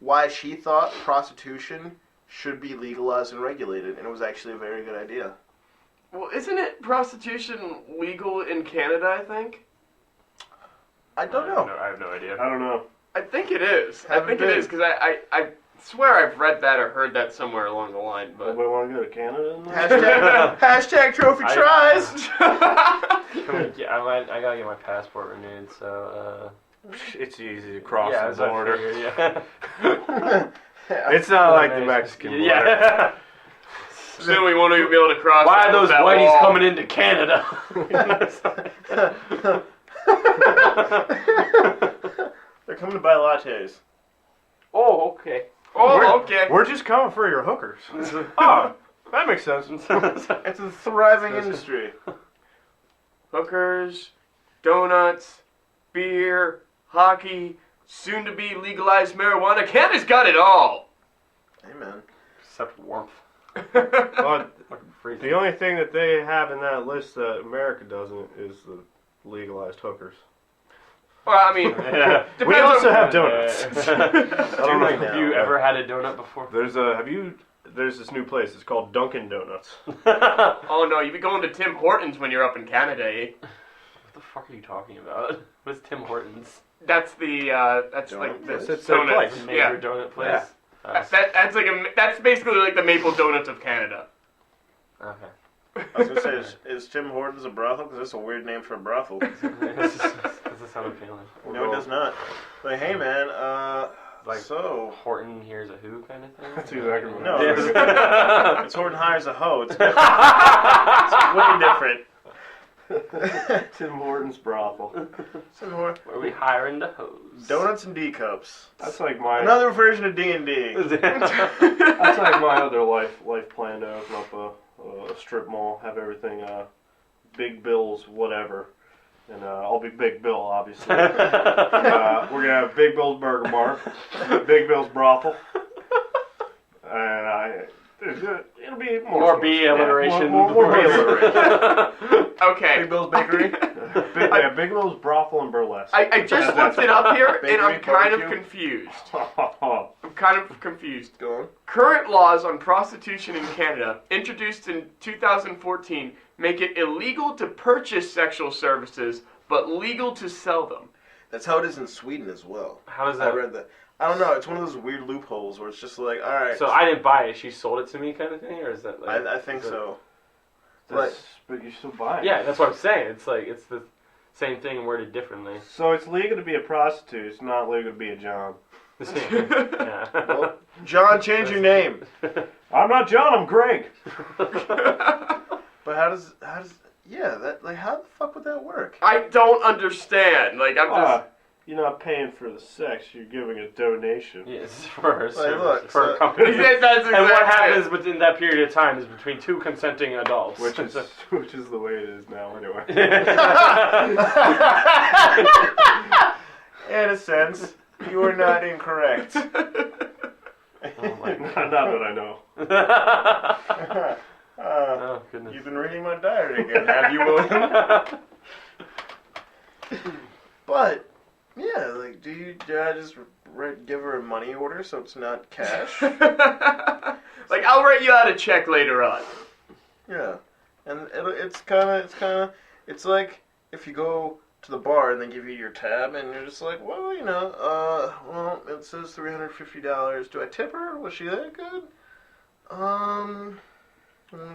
why she thought prostitution should be legalized and regulated, and it was actually a very good idea. Well, isn't it prostitution legal in Canada, I think? I don't know. I have no idea. I don't know. I think it is. I think it is, because I swear I've read that or heard that somewhere along the line. But Anybody want to go to Canada? Hashtag trophy tries. I gotta get my passport renewed, so It's easy to cross yeah, the border. Yeah. It's not like the Mexican border. Yeah. Soon we won't even be able to cross. Why are those that whiteys wall. coming into Canada? They're coming to buy lattes. Oh, okay. Oh, okay. We're just coming for your hookers. Oh, that makes sense. It's a thriving industry. Hookers, donuts, beer, hockey, soon to be legalized marijuana. Canada's got it all. Amen. Except warmth. But Fucking freezing. the only thing that they have in that list that America doesn't is the legalized hookers. Well, I mean, Yeah. We also have donuts. Have you ever had a donut before? There's this new place. It's called Dunkin' Donuts. Oh no, you be going to Tim Hortons when you're up in Canada, eh? What the fuck are you talking about? What's Tim Hortons? That's the that's like the It's their donut. place. Major Yeah. donut place? Yeah. That's basically like the Maple Donuts of Canada. Okay. I was gonna say, is Tim Hortons a brothel? Because that's a weird name for a brothel. Does this sound appealing? No, it does not. Like, hey man, Like so Horton here's a who kind of thing? That's exactly what no, it is. it's Horton hires a hoe. It's way different. Tim Hortons brothel. Where we hiring the hoes. Donuts and D cups. That's like my Another version of D&D. that's like my other life plan to open up a strip mall, have everything Big Bill's whatever. And I'll be Big Bill, obviously. We're going to have Big Bill's Burger Bar, Big Bill's Brothel, and it'll be More B alliteration. More B alliteration. Okay. Big Bill's Bakery. Big Bill's Brothel and Burlesque. I just looked it up here, and I'm Bakery, kind of barbecue. confused. I'm kind of confused. Go on. Current laws on prostitution in Canada, introduced in 2014, make it illegal to purchase sexual services, but legal to sell them. That's how it is in Sweden as well. How does I that? read that. I don't know. It's one of those weird loopholes where it's just like, all right. So I didn't buy it. She sold it to me, kind of thing, or is that like? I think is it- so. But you still buy it. Yeah, that's what I'm saying. It's like it's the same thing worded differently. So it's legal to be a prostitute. It's not legal to be a John. Yeah. Well, John, change your name. I'm not John. I'm Greg. But how does yeah, that like how the fuck would that work? I don't understand. Like, I'm just... You're not paying for the sex. You're giving a donation. Yes, for a service, look, for so- a company. That's And what exactly happens within that period of time is between two consenting adults. Which is the way it is now, anyway. In a sense, you are not incorrect. Oh my Not that I know. Oh goodness. You've been reading my diary again, have you, William? But yeah, like, do I just give her a money order so it's not cash? Like, I'll write you out a check later on. Yeah, and it's like if you go to the bar and they give you your tab, and you're just like, well, well, it says $350. Do I tip her? Was she that good?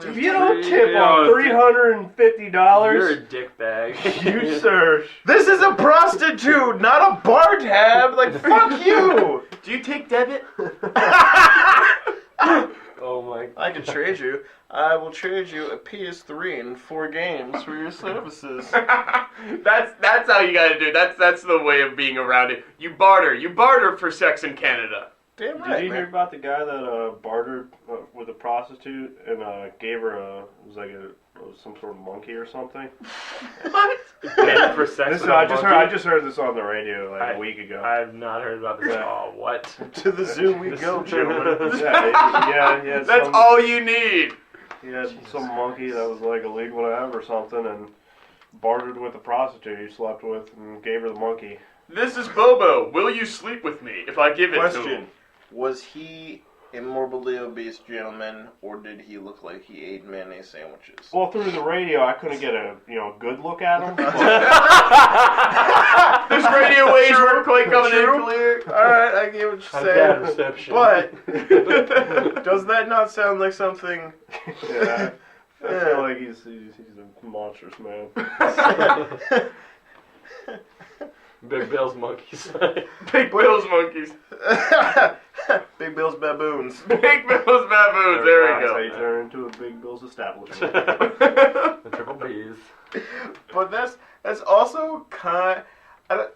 If you don't tip on $350, You're a dickbag. you sir. This is a prostitute, not a bar tab. Like, fuck you. Do you take debit? Oh my. I can trade you. I will trade you a PS3 and 4 games for your services. That's how you gotta do it. That's the way of being around it. You barter for sex in Canada. Damn Did right, you hear man. about the guy that bartered with a prostitute and gave her some sort of monkey or something? What? Paid for sex with a I monkey? just heard this on the radio a week ago. I have not heard about this at all. What? To the zoo we go, gentlemen. Yeah, That's all you need. He had some monkey that was like illegal to have or something, and bartered with a prostitute he slept with and gave her the monkey. This is Bobo. Will you sleep with me if I give it to him? Question. Was he a morbidly obese gentleman, or did he look like he ate mayonnaise sandwiches? Well, through the radio, I couldn't get a good look at him. This radio waves weren't quite coming in clear. Alright, I get what you're Bad saying. reception. But, does that not sound like something... Yeah, I feel like he's a monstrous man. Big Bill's monkeys. Big Bill's monkeys. Big Bill's baboons. Big Bill's baboons. There we That's how you go. turn into a Big Bill's establishment. The triple B's. But that's also kind. I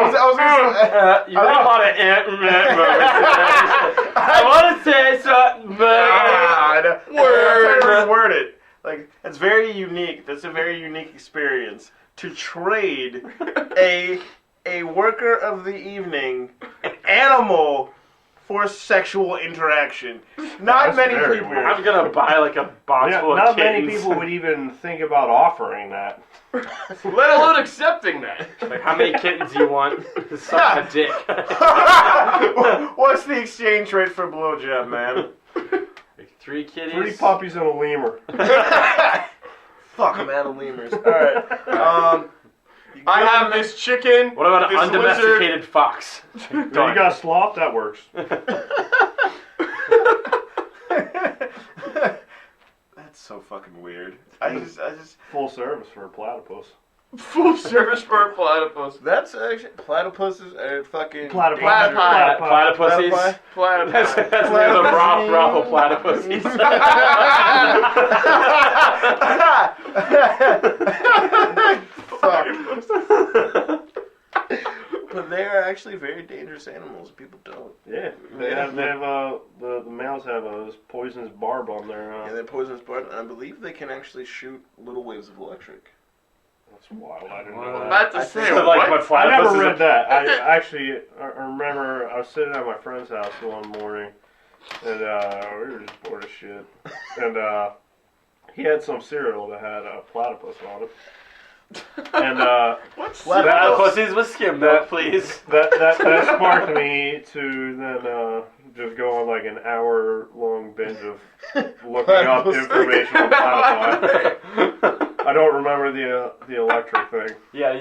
was You got a lot of I want to say something, but word it. Like, it's very unique. That's a very unique experience to trade a worker of the evening, an animal, for sexual interaction. Not That's many very people. weird. I'm gonna buy like a box full of not kittens. many people would even think about offering that. Let alone accepting that. Like, how many kittens do you want? Suck a dick. What's the exchange rate for blowjob, man? Like 3 kitties. 3 puppies and a lemur. Fuck, I'm out of lemurs. Alright. I have this chicken. What about an this undomesticated fox? You got sloth? That works. That's so fucking weird. I just. Full service for a platypus. Full service for a platypus. That's actually platypuses are fucking. Platypi. Platypussies. Platypus. That's near the brothel platypussies. Fuck. But they are actually very dangerous animals. People don't. Yeah, the males have a poisonous barb on their. And they're poisonous blood, and I believe they can actually shoot little waves of electric. That's wild. I didn't Well, know I'm that. about to say, So, like, what? my I never platypus is read that. I remember I was sitting at my friend's house one morning, and we were just bored as shit, and he had some cereal that had a platypus on it. And What's Platypussies with skim milk, please. that sparked me to then just go on like an hour-long binge of looking up information on platypi. I don't remember the electric thing. Yeah,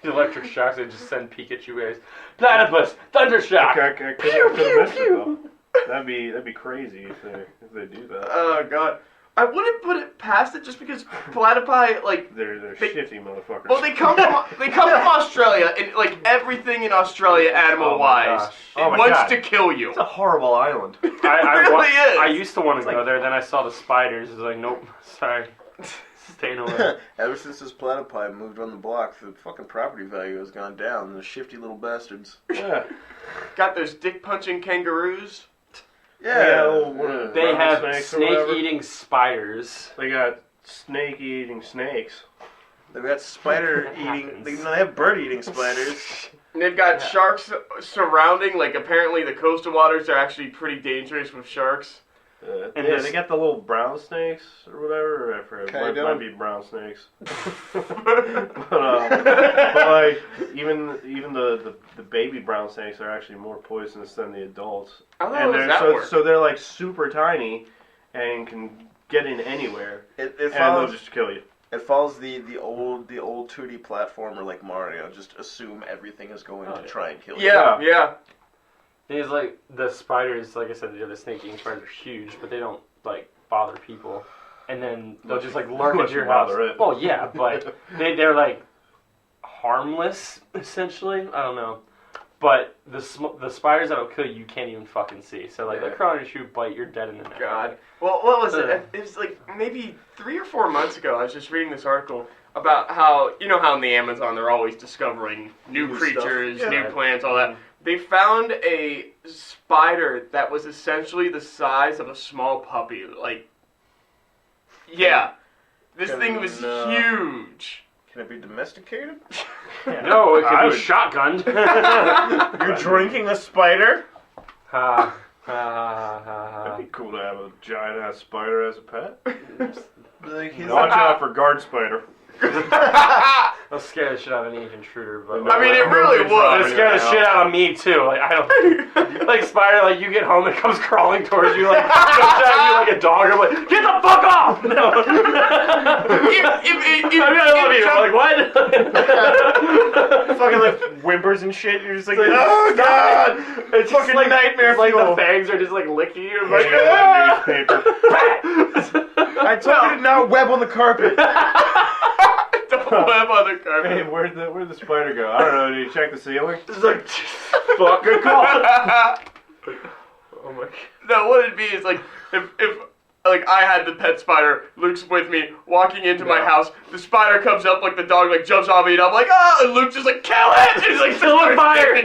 the electric shocks, they just send Pikachu waves. Platypus, thundershock. I could have missed it though. That'd be crazy if they do that. Oh god. I wouldn't put it past it just because platypi, like, They're shifty motherfuckers. well, they come from Australia, and like everything in Australia, animal wise, Oh my it wants God. to kill you. It's a horrible island. It really is. I used to want to go there, then I saw the spiders. I was like, nope, sorry. Staying away. Ever since this platypi moved on the block, the fucking property value has gone down. The shifty little bastards. Yeah. Got those dick punching kangaroos. Yeah. They have snakes or whatever. snake-eating spiders. They got snake-eating snakes. They've got spider eating. They have bird eating spiders. And they've got sharks surrounding. Like apparently the coastal waters are actually pretty dangerous with sharks. And Yeah, this- they got the little brown snakes or whatever. I forget. Okay, Might be brown snakes. but like even the baby brown snakes are actually more poisonous than the adults. How And does they're that work? so they're like super tiny and can get in anywhere, It and they'll follows. just kill you. It follows the old 2D platformer like Mario. Just assume everything is going to try and kill you. Yeah. It's like the spiders, like I said, the snake eating spiders are huge, but they don't like bother people. And then they'll just like lurk into your house. Well, yeah, but they're like harmless essentially. I don't know. But the spiders that'll kill you can't even fucking see. So like they crawl on your shoe, bite, you're dead in the neck. God. Well, what was it? It was like maybe 3 or 4 months ago. I was just reading this article about how how in the Amazon they're always discovering new creatures, new plants, all that. They found a spider that was essentially the size of a small puppy. Like, this thing was huge. Can it be domesticated? No, it can be shotgunned. You're drinking a spider? Ha. That'd be cool to have a giant ass spider as a pet. Like, Watch out for guard spider. I'll scare the shit out of any intruder, but I mean, it really would. It'll scare the shit out of me too. Like I don't like spider. Like you get home, it comes crawling towards you, like jumps at you like a dog. I'm like, get the fuck off! No. I love you. I'm like what? fucking like whimpers and shit. You're just like, oh god! It's fucking like nightmare like fuel. the fangs are just like licking you. I'm like, Newspaper. I told you to not web on the carpet. Don't web on the carpet. Hey, where'd the spider go? I don't know. Did you check the ceiling? It's like fuck good call. Oh my god. No, what it'd be is like if like I had the pet spider, Luke's with me, walking into my house, the spider comes up like the dog like jumps on me and I'm like, oh, and Luke's just like, kill it! And he's like, still on fire!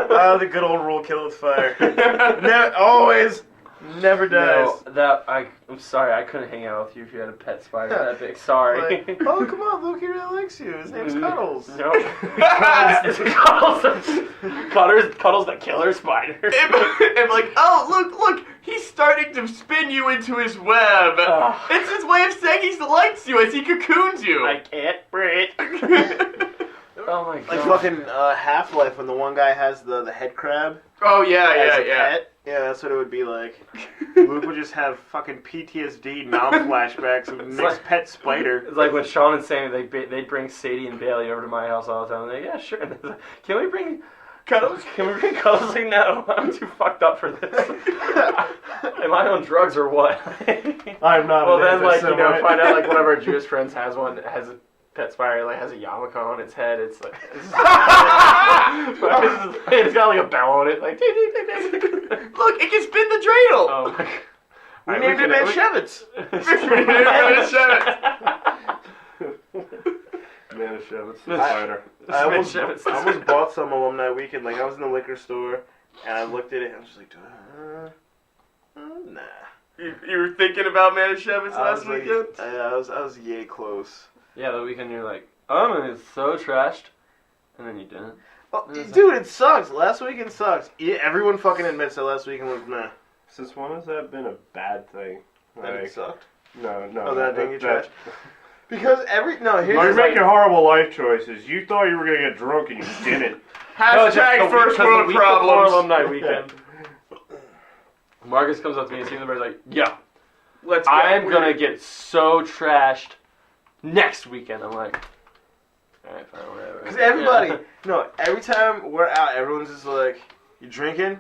Oh, the good old rule, kill with fire. Always, never dies. No, I'm sorry, I couldn't hang out with you if you had a pet spider that big. Sorry. Like, oh, come on, Luke, he really likes you. His name's Cuddles. No. It's Cuddles the killer spider. And like, oh, look, he's starting to spin you into his web. It's his way of saying he likes you as he cocoons you. I can't breathe. Oh my god. Like fucking Half-Life when the one guy has the head crab. Oh, yeah. Pet. Yeah, that's what it would be like. Luke would just have fucking PTSD, mouth flashbacks of Nick's pet spider. It's like when Sean and Sammy, they'd bring Sadie and Bailey over to my house all the time. They're like, yeah, sure. And like, can we bring Cuddles? Like, no, I'm too fucked up for this. Am I on drugs or what? I'm not. Well, then, like, find out, like, one of our Jewish friends has one that has a pet spider, like, has a yarmulke on its head. It's like, it's got like a bell on it, like, look, it can spin the dreidel. Oh my god. We named it Manischewitz. Manischewitz, the spider. I almost bought some alumni weekend. Like, I was in the liquor store, and I looked at it, and I was just like, nah. You were thinking about Manischewitz last weekend? I was yay close. Yeah, the weekend you're like, oh, man, it's so trashed. And then you didn't. Oh, dude, it sucks. Last weekend sucks. Yeah, everyone fucking admits that last weekend was nah. Since when has that been a bad thing? That it sucked? No. Oh, that thing you trash? Because you're making horrible life choices. You thought you were going to get drunk and you didn't. Hashtag first world problems. Alumni weekend. Marcus comes up to me and sees the bird like, yeah, let's go. I'm going to get so trashed next weekend. I'm like, alright, fine, whatever. Because everybody, every time we're out, everyone's just like, you drinking?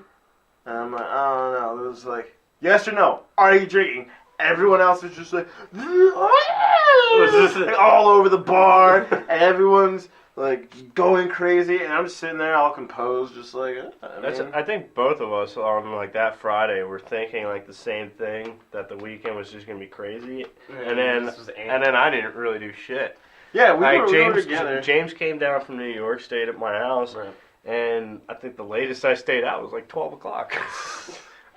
And I'm like, oh no. It was like, yes or no, are you drinking? Everyone else is just like, like all over the bar, and everyone's like going crazy, and I'm just sitting there all composed, just like. I think both of us on like that Friday were thinking like the same thing, that the weekend was just gonna be crazy, and then I didn't really do shit. Yeah, we were together. James came down from New York, stayed at my house, and I think the latest I stayed out was like 12 o'clock.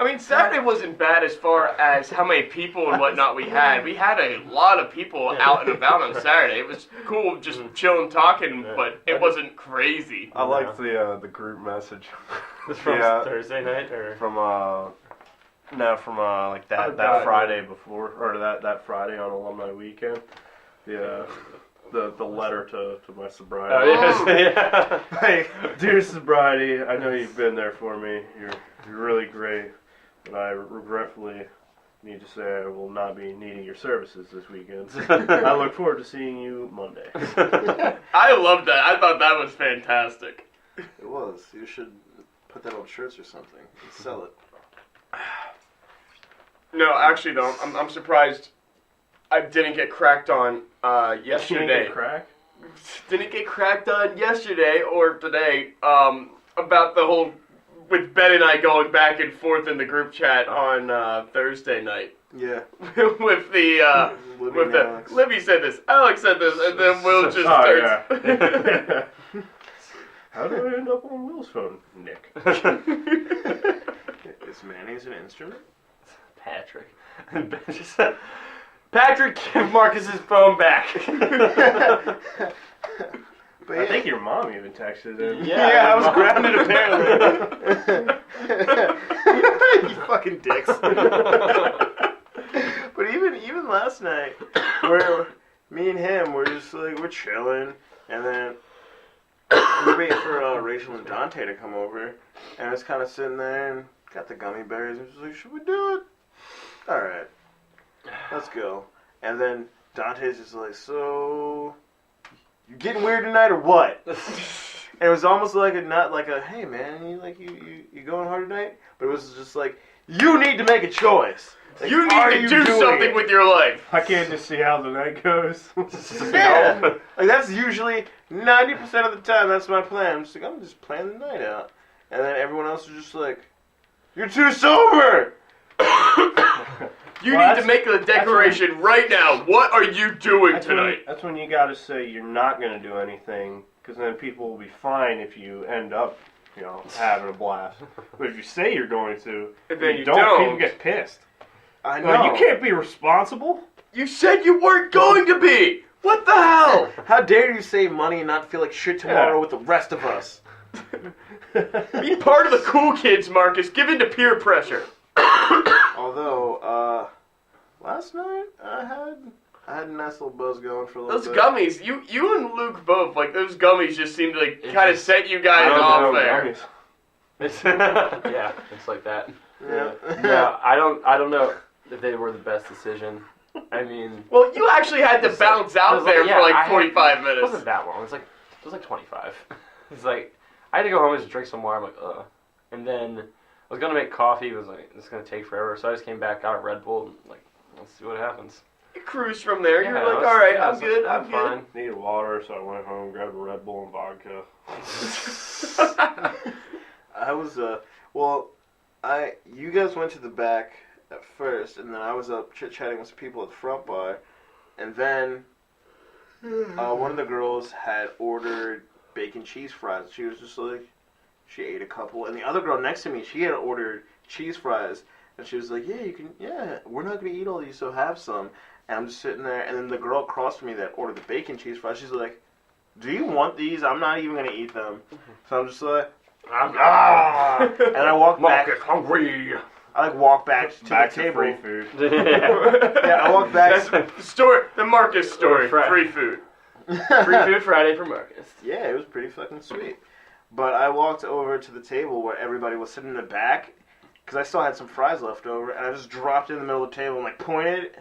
I mean, Saturday wasn't bad as far as how many people and whatnot we had. We had a lot of people out and about on Saturday. It was cool just chilling, talking, but it wasn't crazy. I liked the group message. From Thursday night? Or? From like that Friday before, or that Friday on Alumni Weekend. The letter to my sobriety. Oh, yes. Yeah. Hey, dear sobriety, I know you've been there for me. You're really great, but I regretfully need to say I will not be needing your services this weekend. I look forward to seeing you Monday. I love that. I thought that was fantastic. It was. You should put that on shirts or something and sell it. No, actually, though, I'm surprised I didn't get cracked on yesterday. Didn't get cracked on yesterday or today about the whole with Ben and I going back and forth in the group chat on Thursday night. Yeah. with the Libby said this, Alex said this, and then Will just starts. Yeah. How did I end up on Will's phone, Nick? Is mayonnaise an instrument? Patrick. And Ben just said, Patrick, give Marcus his phone back. But I think your mom even texted him. Yeah, I was grounded apparently. You fucking dicks. But even last night, where me and him were just like, we're chilling, and then we wait for Rachel and Dante to come over, and I was kind of sitting there and got the gummy bears, and just like, should we do it? All right, let's go. And then Dante's just like, so you getting weird tonight or what? And it was almost like not like a hey man, you going hard tonight, but it was just like you need to make a choice. Like, you need to do something with your life. I can't just see how the night goes. Yeah. Like that's usually 90% of the time. That's my plan. I'm just like I'm just planning the night out, and then everyone else is just like, you're too sober. You need to make a declaration right now. What are you doing tonight? That's when you got to say you're not going to do anything, because then people will be fine if you end up, having a blast. But if you say you're going to, and then you don't, people get pissed. I know. You can't be responsible. You said you weren't going to be. What the hell? How dare you save money and not feel like shit tomorrow with the rest of us? Be part of the cool kids, Marcus. Give in to peer pressure. Although, last night I had a nice little buzz going for a little Those bit. gummies, you and Luke both, like those gummies just seemed to kind of set you guys off there. Yeah, it's like that. Yeah. Yeah, I don't know if they were the best decision. I mean, well, you actually had to bounce out there for like 45 minutes. It wasn't that long. It was like 25. It's like I had to go home and just drink some more. I'm like, ugh. And then I was gonna make coffee. It was like it's gonna take forever. So I just came back, got a Red Bull, and like, let's see what happens. You cruised from there. You're Yeah, like, all right, I'm good. I'm good. fine. Needed water, so I went home, grabbed a Red Bull and vodka. I was you guys went to the back at first, and then I was up chit-chatting with some people at the front bar, and then one of the girls had ordered bacon cheese fries. She was just like, she ate a couple, and the other girl next to me, she had ordered cheese fries, and she was like, we're not gonna eat all these, so have some. And I'm just sitting there, and then the girl across from me that ordered the bacon cheese fries, she's like, do you want these? I'm not even gonna eat them. So I'm just like, and I walk back. Marcus, hungry. I walk back to the table. Free food. Yeah, I walk back. That's the story, the Marcus story. Free food. Free food Friday for Marcus. Yeah, it was pretty fucking sweet. But I walked over to the table where everybody was sitting in the back, because I still had some fries left over, and I just dropped it in the middle of the table and like pointed,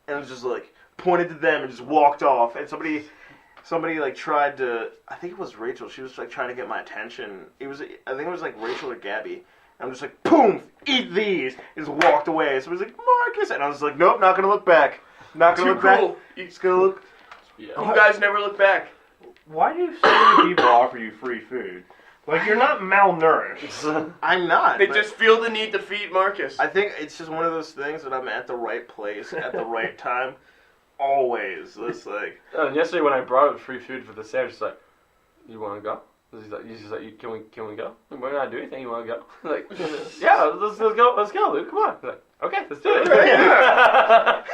and it was just like pointed to them and just walked off. And somebody like tried to, I think it was Rachel. She was like trying to get my attention. I think it was like Rachel or Gabby. I'm just like, boom, eat these. And just walked away. Somebody's like, Marcus. And I was like, nope, not going to look back. Not going to look back. It's going to look. Yeah. You guys never look back. Why do so many people offer you free food? Like, you're not malnourished. I'm not. They just feel the need to feed Marcus. I think it's just one of those things that I'm at the right place at the right time. Always. It's like. And yesterday when I brought him free food for the sandwich, he's like, you want to go? He's just like, can we go? We're not doing anything. You want to go? Like, yeah, let's go. Let's go, dude. Come on. Like, okay, let's do it.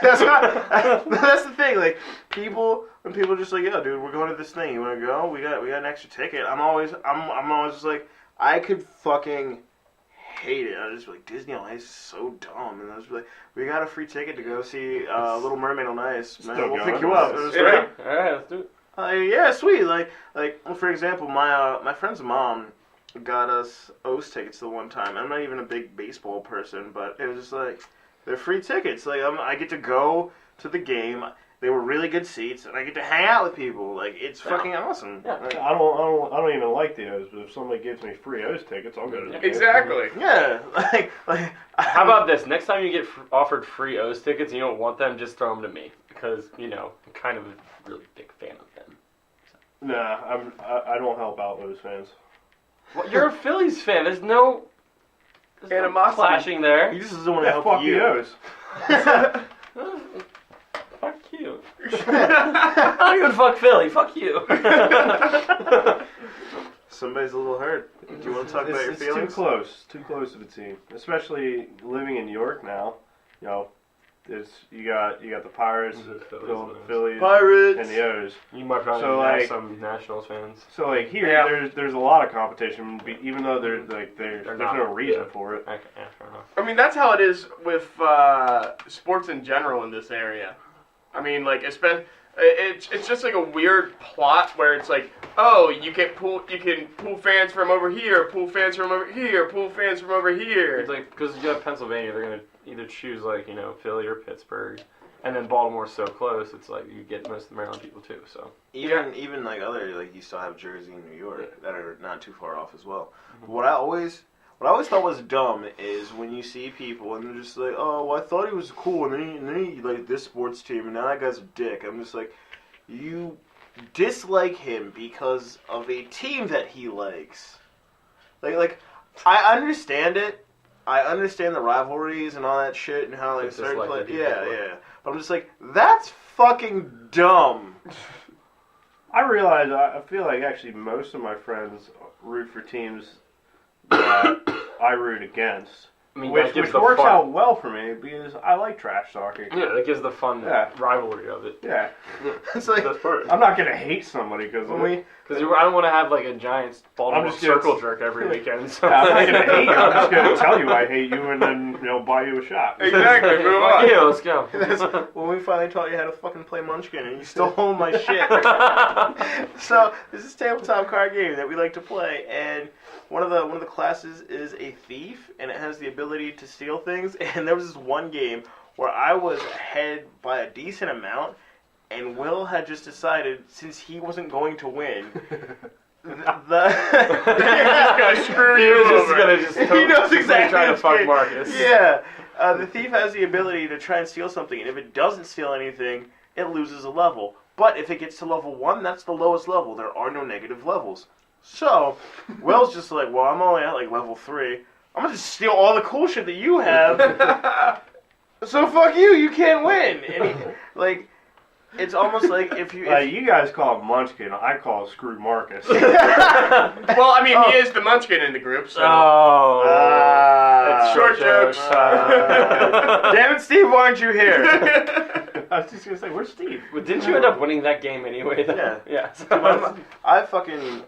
That's the thing. Like when people are just like, yo, dude, we're going to this thing. You want to go? We got an extra ticket. I'm always just like, I could fucking hate it. I was just like, Disney on Ice is so dumb. And I was like, we got a free ticket to go see Little Mermaid on Ice. Man, we'll pick you up. Yeah. All right, let's do it. Yeah, sweet. Like, for example, my friend's mom got us O's tickets the one time. I'm not even a big baseball person, but it was just like, They're free tickets. Like I get to go to the game. They were really good seats, and I get to hang out with people. Like it's fucking awesome. Yeah. Like, I don't even like the O's, but if somebody gives me free O's tickets, I'll go to the game. Exactly. yeah. How about this? Next time you get offered free O's tickets and you don't want them, just throw them to me. Because, I'm kind of a really big fan of them. Nah, I don't help out O's fans. Well, you're a Phillies fan. There's no Animosity. clashing there. He just doesn't want to Yeah, help fuck you. the O's. Fuck you. I don't even fuck Philly. Fuck you. Somebody's a little hurt. Do you want to talk about your It's feelings? too close of a team. Especially living in New York now. You got the Pirates, the Phillies, Pirates and the O's. You might probably So, have like- some Nationals fans. So like here, Yeah. there's a lot of competition, even though there's not. no reason Yeah. for it. Okay, yeah, fair enough. I mean, that's how it is with sports in general in this area. I mean, like, it's just like a weird plot where it's like, oh, you can pull fans from over here, pull fans from over here, pull fans from over here. It's like, because you have Pennsylvania, they're going to either choose, like, Philly or Pittsburgh. And then Baltimore's so close, it's like you get most of the Maryland people, too, so. Even like other, like you still have Jersey and New York that are not too far off as well. What I always thought was dumb is when you see people and they're just like, oh, well, I thought he was cool, and then he like this sports team, and now that guy's a dick. I'm just like, you dislike him because of a team that he likes. Like I understand it. I understand the rivalries and all that shit and how like Just certain disliking play. people Yeah, for it. yeah. But I'm just like, that's fucking dumb. I realize I feel like actually most of my friends root for teams that I root against, I mean, which that gives the works fun. out well for me because I like trash talking. Yeah, that gives the fun rivalry of it. Yeah, It's like That's part. I'm not gonna hate somebody because when we Because I don't want to have like a giant Baltimore just gonna- circle jerk every weekend. So. I'm not gonna hate you. I'm just gonna tell you I hate you and then buy you a shot. Exactly, move Fuck on. you, let's go. That's when we finally taught you how to fucking play Munchkin, and you stole my shit. So this is a tabletop card game that we like to play, and one of the classes is a thief, and it has the ability to steal things. And there was this one game where I was ahead by a decent amount, and Will had just decided since he wasn't going to win. Just gonna screw He you was just over. gonna just He knows exactly trying to what's fuck good. Marcus. Yeah, the thief has the ability to try and steal something, and if it doesn't steal anything, it loses a level. But if it gets to level 1, that's the lowest level. There are no negative levels. So, Will's just like, well, I'm only at like level 3. I'm gonna just steal all the cool shit that you have. So fuck you, you can't win. And he, like, it's almost like if you... You guys call it Munchkin, I call it Screw Marcus. Well, I mean, he is the munchkin in the group, so. Oh. Ah, Short jokes. Damn it, Steve, why aren't you here? I was just gonna say, where's Steve? Well, didn't you end up winning that game anyway, though? Yeah. Yeah. I fucking,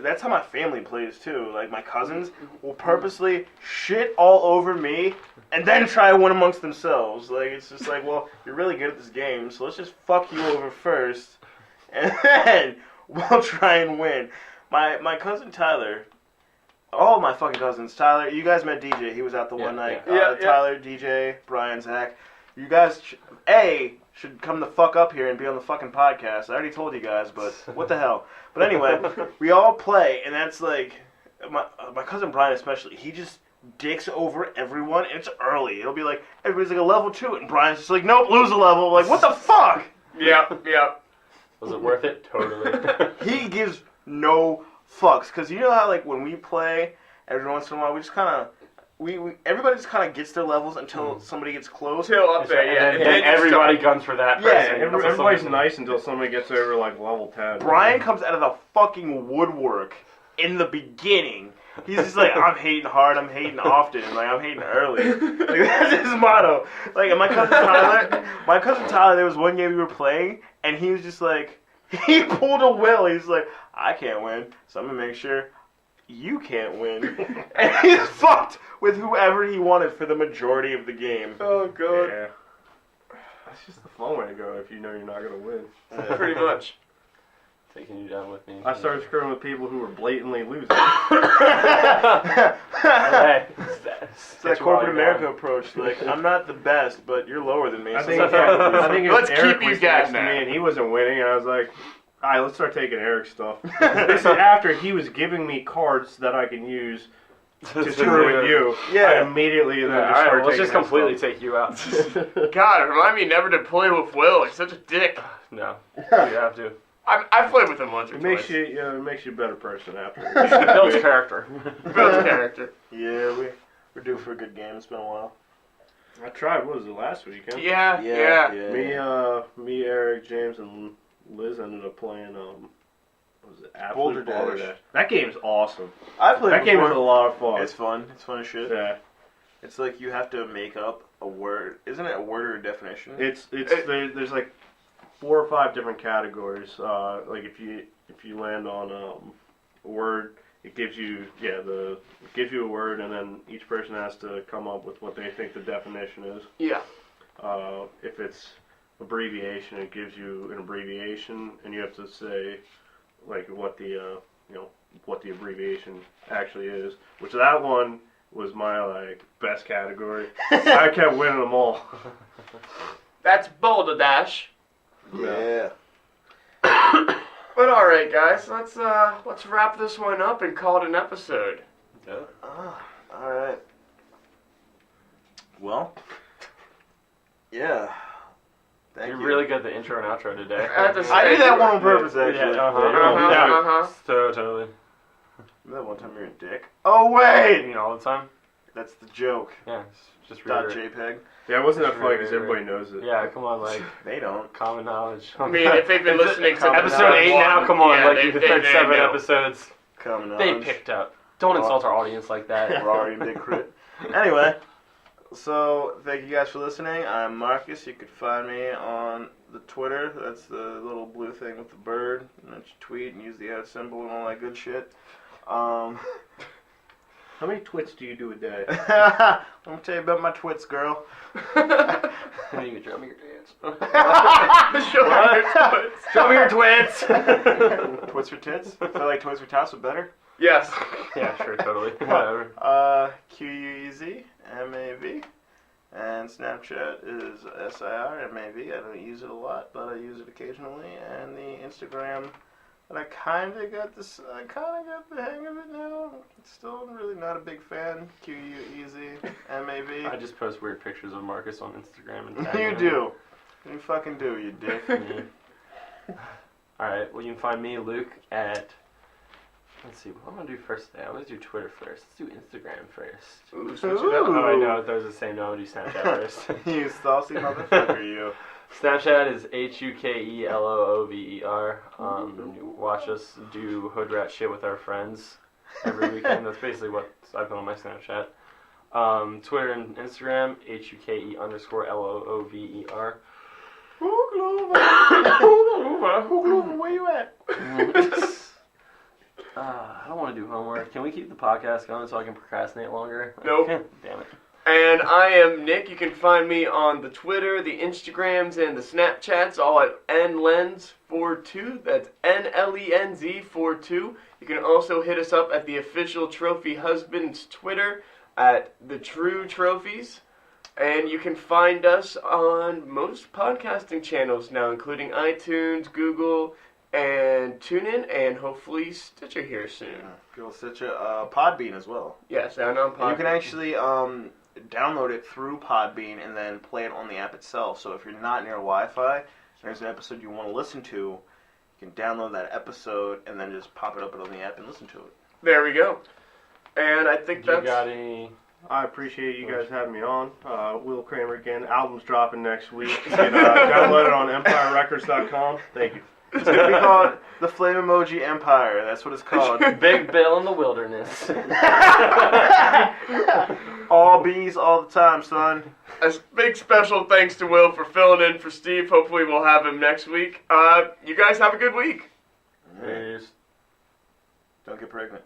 that's how my family plays too. Like, my cousins will purposely shit all over me and then try to win amongst themselves. Like, it's just like, well, you're really good at this game, so let's just fuck you over first, and then we'll try and win. My cousin Tyler, all my fucking cousins, Tyler, you guys met DJ, he was out the one night. Yeah. Tyler, DJ, Brian, Zach, you guys, should come the fuck up here and be on the fucking podcast. I already told you guys, but what the hell. But anyway, we all play, and that's like, my cousin Brian especially, he just dicks over everyone, and it's early. It'll be like, everybody's like a level 2, and Brian's just like, nope, lose a level. Like, what the fuck? Yeah. Was it worth it? Totally. He gives no fucks, because you know how, like, when we play, every once in a while, we just kind of, everybody just kind of gets their levels until somebody gets close. Till up there, yeah. And then everybody guns for that Yeah, person. Everybody's nice until somebody gets over like level 10. Brian comes out of the fucking woodwork in the beginning. He's just like, I'm hating hard, I'm hating often, like I'm hating early. Like, that's his motto. Like, and my cousin Tyler, there was one game we were playing, and he was just like, he pulled a will. He's like, I can't win, so I'm gonna make sure you can't win. And he's fucked with whoever he wanted for the majority of the game. Oh, God. Yeah. That's just the fun way to go if you know you're not gonna win. Pretty much. taking you down with me. I started screwing with people who were blatantly losing. Hey, It's that corporate America approach. Like, I'm not the best, but you're lower than me. I so think, that's I think it was Let's Eric keep you was guys next to now. me, and he wasn't winning, and I was like, all right, let's start taking Eric's stuff. This is after he was giving me cards that I can use to screw with you. Yeah. I immediately then Yeah, just alright, started let's just taking his completely stuff. take you out. God, remind me never to play with Will. He's such a dick. No, you have to. I've played with him once or It makes twice. you, it makes you a better person after. Builds character. Builds character. Yeah, we're due for a good game. It's been a while. I tried. What was it last week? Huh? Yeah. Me, Eric, James, and Liz ended up playing. What was it? Boulder Absolute Dash. That game's awesome. I played That game before. was a lot of fun. It's fun. It's fun as shit. Yeah. It's like you have to make up a word. Isn't it a word or a definition? There's like 4 or 5 different categories. Like if you land on a word, it gives you a word, and then each person has to come up with what they think the definition is. Yeah. If it's abbreviation, it gives you an abbreviation, and you have to say like what the what the abbreviation actually is. Which that one was my like best category. I kept winning them all. That's Boulder Dash. Yeah. But all right, guys, let's wrap this one up and call it an episode. All right. Well. Yeah. Thank You're you. really good at the intro and outro today. I have to say- I did that one on purpose, actually. Yeah, Uh-huh. Totally. That one time you're a dick. Oh wait, You know, all the time. that's the joke. Yeah, just Dot reiterate. JPEG. Yeah, it wasn't that funny Right, because right, everybody knows it. Yeah, come on, like They don't. common knowledge. I mean, if they've been listening to Episode 8 now, come on, yeah, like you've heard 7 know. episodes. Common They knowledge. picked up. Don't insult our audience like that. We're already in big crit. Anyway, so thank you guys for listening. I'm Marcus. You could find me on the Twitter. That's the little blue thing with the bird. And then you tweet and use the @ symbol and all that good shit. How many twits do you do a day? Let me tell you about my twits, girl. You can show me your dance. Show me your twits. Show me your twins. Twits for tits? I feel like Twits for tots are better. Yes. Yeah, sure, totally. Whatever. QUEZMAV. And Snapchat is SIRMAV. I don't use it a lot, but I use it occasionally. And the Instagram, and I kind of got the hang of it now. Still really not a big fan. QUEZMAV. I just post weird pictures of Marcus on Instagram and tag You him. do. You fucking do, you dick. Yeah. Alright, well you can find me, Luke, at... Let's see, what am I going to do first today? I always do Twitter first. Let's do Instagram first. Ooh, switch it up. Oh, I know, those are the same. No, I'm going to do Snapchat first. You saucy motherfucker, you. Snapchat is HUKELOOVER. You watch us do hood rat shit with our friends every weekend. That's basically what I put on my Snapchat. Twitter and Instagram, HUKE_LOOVER. Hooglova, where you at? I don't want to do homework. Can we keep the podcast going so I can procrastinate longer? Nope. Damn it. And I am Nick. You can find me on the Twitter, the Instagrams, and the Snapchats, all at nlenz42. That's NLENZ42. You can also hit us up at the official Trophy Husband's Twitter at The True Trophies. And you can find us on most podcasting channels now, including iTunes, Google, and TuneIn, and hopefully Stitcher here soon. Go Stitcher, Podbean as well. Yes, and on And Podbean. you can actually download it through Podbean and then play it on the app itself. So if you're not near Wi-Fi, and there's an episode you want to listen to, you can download that episode and then just pop it up on the app and listen to it. There we go. And I think You that's... got any... I appreciate you guys having me on. Will Kramer again. Album's dropping next week. You can download it on EmpireRecords.com. Thank you. It's going to be called the Flame Emoji Empire. That's what it's called. Big Bill in the Wilderness. All bees all the time, son. A big special thanks to Will for filling in for Steve. Hopefully we'll have him next week. You guys have a good week. Cheers. Don't get pregnant.